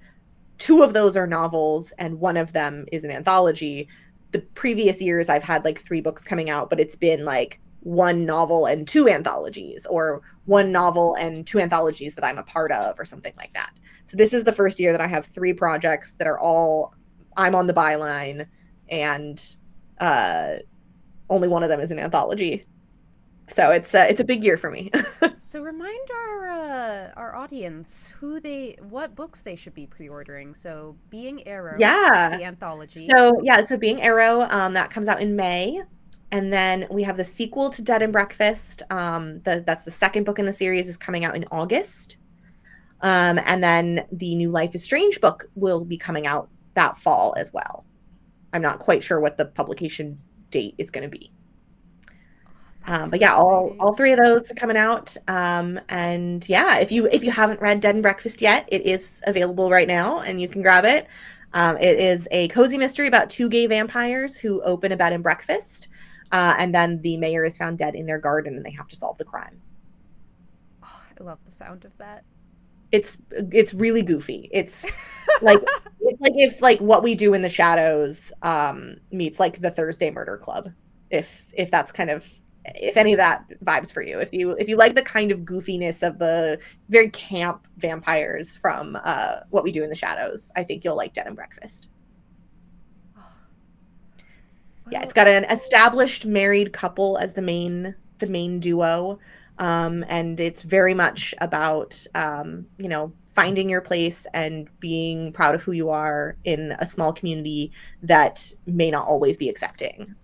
2 of those are novels and 1 of them is an anthology. The previous years I've had like 3 books coming out, but it's been like 1 novel and 2 anthologies, or 1 novel and 2 anthologies that I'm a part of, or something like that. So this is the first year that I have 3 projects that are all I'm on the byline, and only 1 of them is an anthology. So it's a big year for me. So remind our audience what books they should be pre-ordering. So Being Arrow, Yeah. the anthology. So Being Arrow, that comes out in May. And then we have the sequel to Dead and Breakfast. That's the second book in the series, is coming out in August. And then the new Life is Strange book will be coming out that fall as well. I'm not quite sure what the publication date is going to be. That's But so yeah, exciting. all three of those are coming out. And yeah, if you haven't read Dead and Breakfast yet, it is available right now, and you can grab it. It is a cozy mystery about two gay vampires who open a bed and breakfast, and then the mayor is found dead in their garden, and they have to solve the crime. Oh, I love the sound of that. It's really goofy. Like it's like if like What We Do in the Shadows meets like the Thursday Murder Club. If that's kind of, if any of that vibes for you. If you like the kind of goofiness of the very camp vampires from What We Do in the Shadows, I think you'll like Dead and Breakfast. Oh, Yeah, it's well, got an established married couple as the main duo. And it's very much about finding your place and being proud of who you are in a small community that may not always be accepting.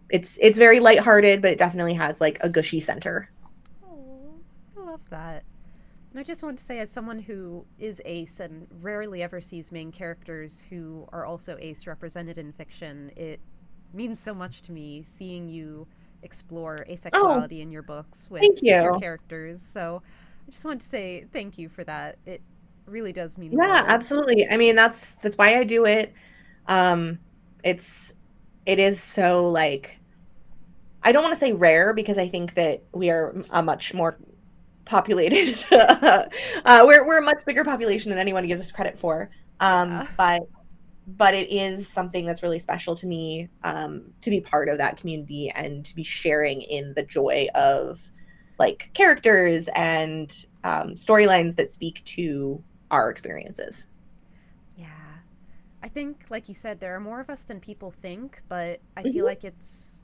It's very lighthearted, but it definitely has like a gushy center. oh, I love that. And I just want to say, as someone who is ace and rarely ever sees main characters who are also ace represented in fiction, it means so much to me seeing you explore Oh, asexuality in your books thank with your you. characters. So I just want to say thank you for that. It really does mean the Yeah, world. absolutely. I mean, that's why I do it. Um, it's it is so like, I don't want to say rare because I think that we are a much more populated. We're a much bigger population than anyone gives us credit for. Yeah. But it is something that's really special to me, to be part of that community and to be sharing in the joy of like characters and storylines that speak to our experiences. Yeah. I think, like you said, there are more of us than people think, but I feel Mhm. like it's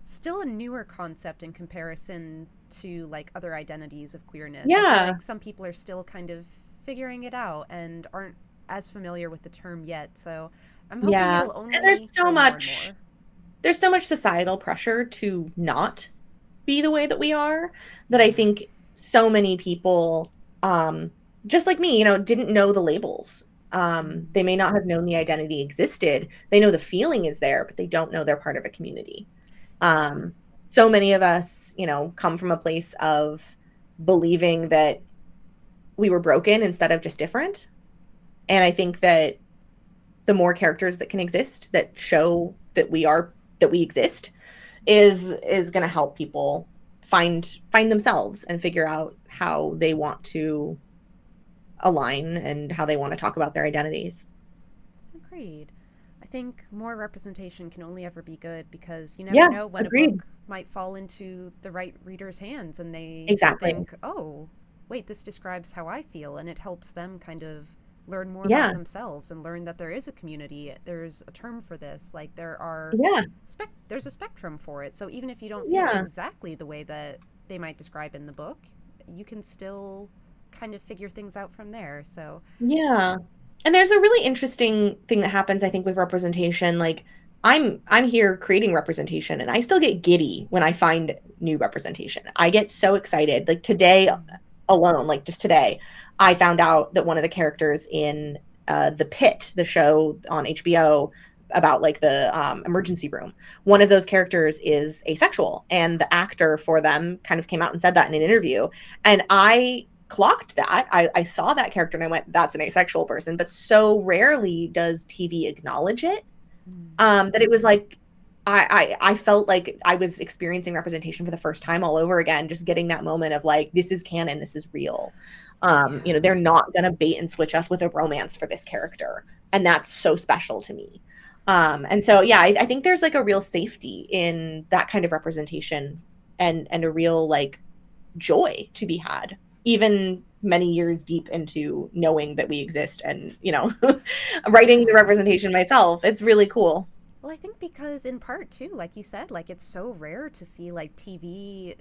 still a newer concept in comparison to like other identities of queerness. I feel Yeah, like some people are still kind of figuring it out and aren't as familiar with the term yet. So I'm hoping yeah. it'll And there's only so grow more and much more. there's so much societal pressure to not be the way that we are, that I Yeah. think so many people, um, just like me, didn't know the labels. Mm. They may not have known the identity existed. They know the feeling is there, but they don't know they're part of a community. Yeah. Um, so many of us, come from a place of believing that we were broken instead of just different. And I think that the more characters that can exist that show that we exist is going to help people find themselves and figure out how they want to align and how they want to talk about their identities. Agreed. I think more representation can only ever be good because you never Yeah, know when a agreed. book might fall into the right reader's hands and they Exactly. think, oh, wait, this describes how I feel. And it helps them kind of learn more about Yeah. themselves and learn that there is a community. There's a term for this. Like Yeah. there's a spectrum for it. So even if you don't feel Yeah. exactly the way that they might describe in the book, you can still kind of figure things out from there. So, Yeah. And there's a really interesting thing that happens, I think, with representation. Like I'm here creating representation and I still get giddy when I find new representation. I get so excited. Like today mm, alone, like just today, I found out that one of the characters in The Pit, the show on HBO about like the emergency room, one of those characters is asexual, and the actor for them kind of came out and said that in an interview, and I clocked that. I saw that character and I went, that's an asexual person, but so rarely does TV acknowledge it, mm, that it was like I felt like I was experiencing representation for the first time all over again, just getting that moment of like, this is canon, this is real. yeah. They're not gonna bait and switch us with a romance for this character. And that's so special to me. And so yeah, I think there's like a real safety in that kind of representation, and a real like joy to be had, even many years deep into knowing that we exist and, writing the Yeah. representation myself. It's really cool. Well, I think because in part too, like you said, like it's so rare to see like TV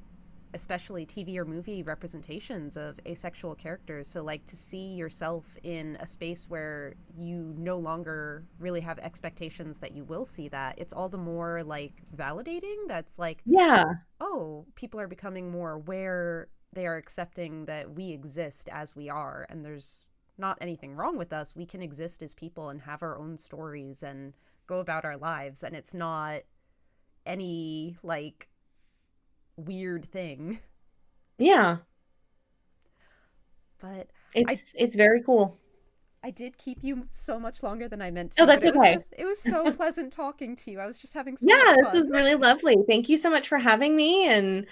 especially TV or movie representations of asexual characters. So, like, to see yourself in a space where you no longer really have expectations that you will see that, it's all the more, like, validating. That's like, Yeah. oh, people are becoming more aware. They are accepting that we exist as we are, and there's not anything wrong with us. We can exist as people and have our own stories and go about our lives, and it's not any, like, weird thing. Yeah. But I It's very cool. I did keep you so much longer than I meant Oh, to, but that's okay. it was so pleasant talking to you. I was just having so Yeah, much this fun. was really lovely. Thank you so much for having me, and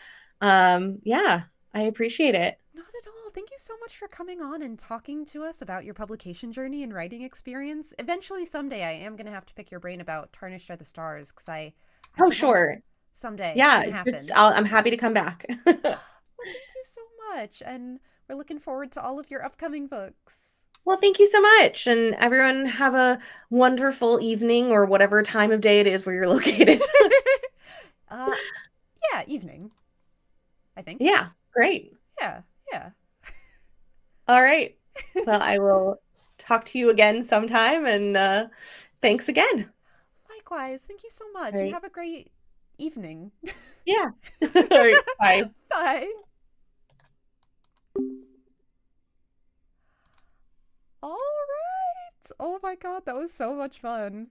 yeah, I appreciate it. Not at all. Thank you so much for coming on and talking to us about your publication journey and writing experience. Eventually, someday, I am going to have to pick your brain about Tarnished Are the Stars, because I Oh, did want sure. someday. It's Yeah, going to happen. I'm happy to come back. Well, thank you so much. And we're looking forward to all of your upcoming books. Well, thank you so much. And everyone have a wonderful evening or whatever time of day it is where you're located. uh, yeah, evening, I think. Yeah, great. Yeah, yeah. All right. Well, I will talk to you again sometime, and thanks again. Likewise. Thank you so much. All And right. have a great evening. Yeah. All right. Bye. Bye. All right. Oh my god, that was so much fun.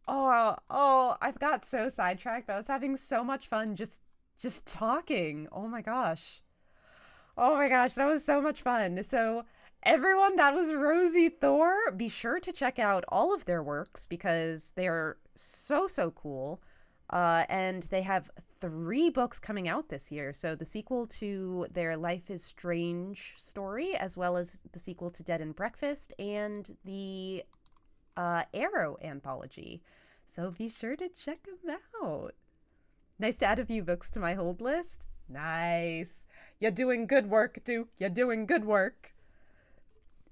I've got so sidetracked, but I was having so much fun just talking. Oh my gosh. Oh my gosh, that was so much fun. So, everyone, that was Rosiee Thor. Be sure to check out all of their works because they are so cool. And they have 3 books coming out this year. So, the sequel to their Life is Strange story, as well as the sequel to Dead and Breakfast, and the Arrow anthology. So, be sure to check them out. Nice to add a few books to my hold list. Nice. You're doing good work, Duke. You're doing good work.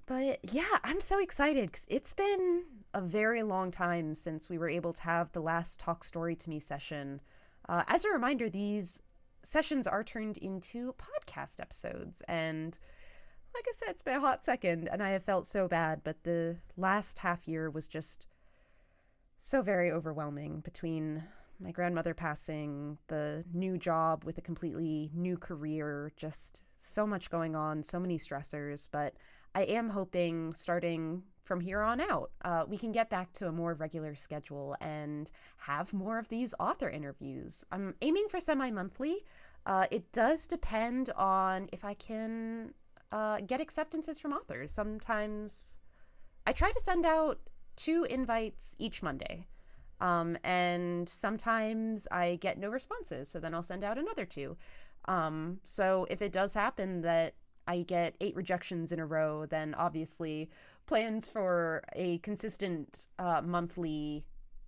But yeah, I'm so excited because it's been a very long time since we were able to have the last Talk Story to Me session. As a reminder, these sessions are turned into podcast episodes. And like I said, it's been a hot second and I have felt so bad. But the last half year was just so very overwhelming between my grandmother passing, the new job with a completely new career, just so much going on, so many stressors. But I am hoping starting from here on out, we can get back to a more regular schedule and have more of these author interviews. I'm aiming for semi-monthly. It does depend on if I can get acceptances from authors. Sometimes I try to send out 2 invites each Monday. And sometimes I get no responses, so then I'll send out another 2. So if it does happen that I get 8 rejections in a row, then obviously plans for a consistent monthly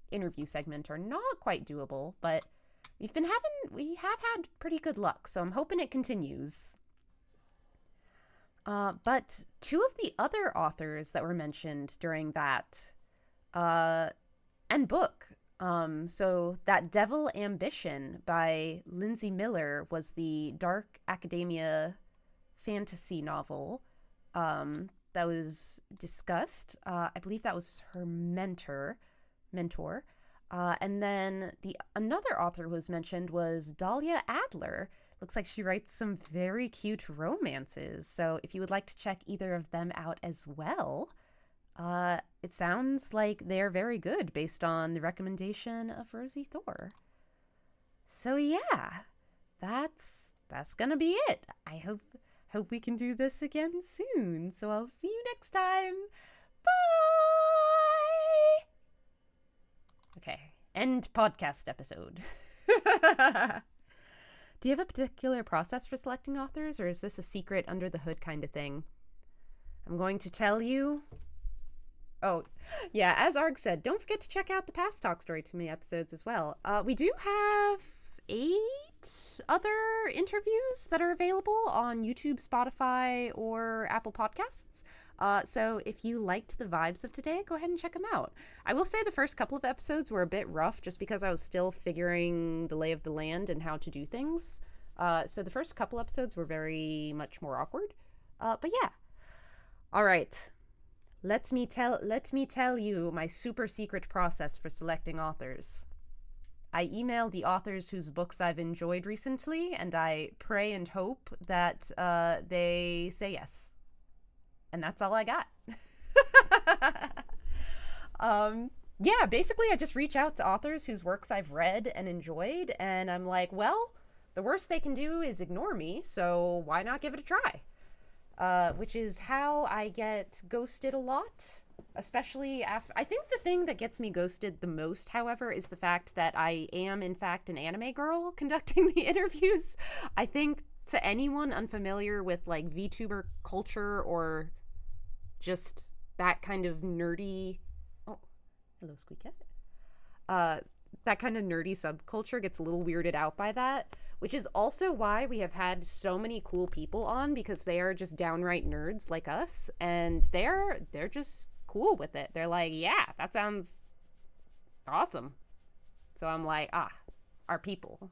interview segment are not quite doable, but we have had pretty good luck, so I'm hoping it continues. But 2 of the other authors that were mentioned during that and book. So that Devil Ambition by Lindsay Miller was the dark academia fantasy novel that was discussed. I believe that was her mentor. And then another author who was mentioned was Dahlia Adler. Looks like she writes some very cute romances. So if you would like to check either of them out as well, it sounds like they're very good based on the recommendation of Rosiee Thor. So yeah, that's gonna be it. I hope we can do this again soon. So I'll see you next time. Bye. Okay, end podcast episode. Do you have a particular process for selecting authors, or is this a secret under the hood kind of thing? I'm going to tell you. Oh, yeah, as Arg said, don't forget to check out the past Talk Story to Me episodes as well. We do have 8 other interviews that are available on YouTube, Spotify, or Apple Podcasts. So if you liked the vibes of today, go ahead and check them out. I will say the first couple of episodes were a bit rough just because I was still figuring the lay of the land and how to do things. So the first couple episodes were very much more awkward. But yeah. All right. Let me tell you my super secret process for selecting authors. I email the authors whose books I've enjoyed recently, and I pray and hope that they say yes. And that's all I got. Yeah, basically I just reach out to authors whose works I've read and enjoyed, and I'm like, well, the worst they can do is ignore me, so why not give it a try? Which is how I get ghosted a lot, especially after. I think the thing that gets me ghosted the most, however, is the fact that I am, in fact, an anime girl conducting the interviews. I think to anyone unfamiliar with, like, VTuber culture or just that kind of nerdy. Oh, hello, Squeakette. That kind of nerdy subculture gets a little weirded out by that, which is also why we have had so many cool people on, because they are just downright nerds like us, and they're just cool with it. They're like, yeah, that sounds awesome. So I'm like, our people.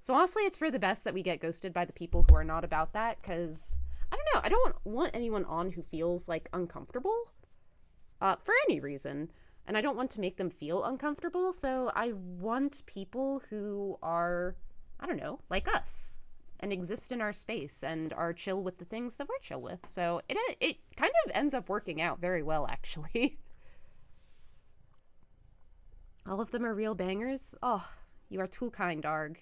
So honestly, it's for the best that we get ghosted by the people who are not about that, because I don't know, I don't want anyone on who feels like uncomfortable for any reason. And I don't want to make them feel uncomfortable, so I want people who are, I don't know, like us, and exist in our space and are chill with the things that we're chill with. So it kind of ends up working out very well, actually. All of them are real bangers. Oh, you are too kind, Arg.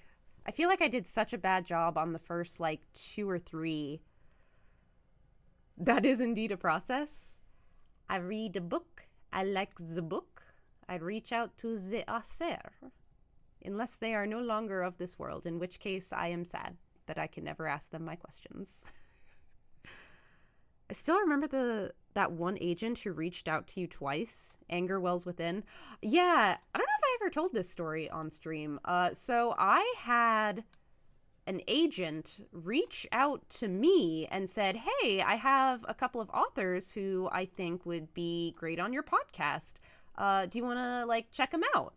I feel like I did such a bad job on the first, like, 2 or 3. That is indeed a process. I read a book. I like the book. I reach out to the author. Unless they are no longer of this world, in which case I am sad that I can never ask them my questions. I still remember that one agent who reached out to you twice. Anger wells within. Yeah, I don't know if I ever told this story on stream. So I had an agent reach out to me and said, hey, I have a couple of authors who I think would be great on your podcast. Do you want to, like, check them out?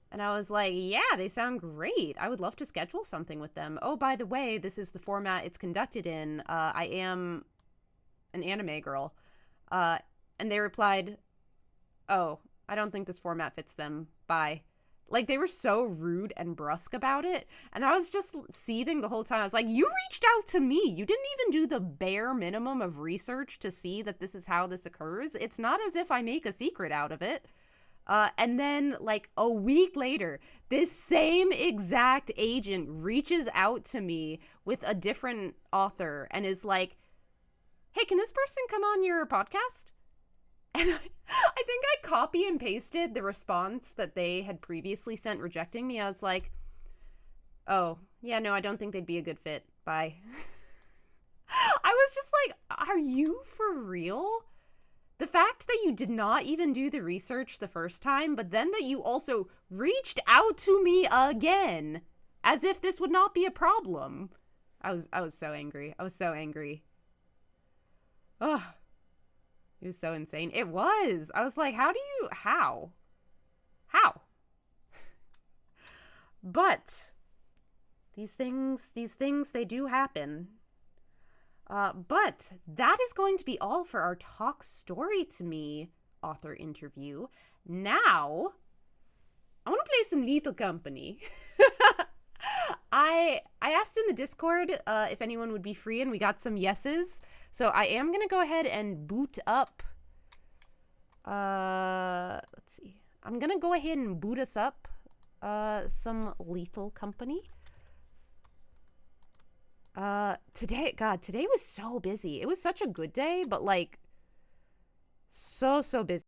And I was like, yeah, they sound great. I would love to schedule something with them. Oh, by the way, this is the format it's conducted in. I am an anime girl. And they replied, oh, I don't think this format fits them. Bye. Like, they were so rude and brusque about it. And I was just seething the whole time. I was like, you reached out to me. You didn't even do the bare minimum of research to see that this is how this occurs. It's not as if I make a secret out of it. And then, like, a week later, this same exact agent reaches out to me with a different author and is like, hey, can this person come on your podcast? And I think I copy and pasted the response that they had previously sent rejecting me. I was like, oh, yeah, no, I don't think they'd be a good fit. Bye. I was just like, are you for real? The fact that you did not even do the research the first time, but then that you also reached out to me again, as if this would not be a problem. I was so angry. I was so angry. Ugh. It was so insane. It was. I was like, how? But these things, they do happen. But that is going to be all for our Talk Story to Me author interview. Now, I want to play some Lethal Company. I asked in the Discord if anyone would be free, and we got some yeses. So I am going to go ahead and boot up. Let's see. I'm going to go ahead and boot us up some Lethal Company. Today was so busy. It was such a good day, but, like, so busy.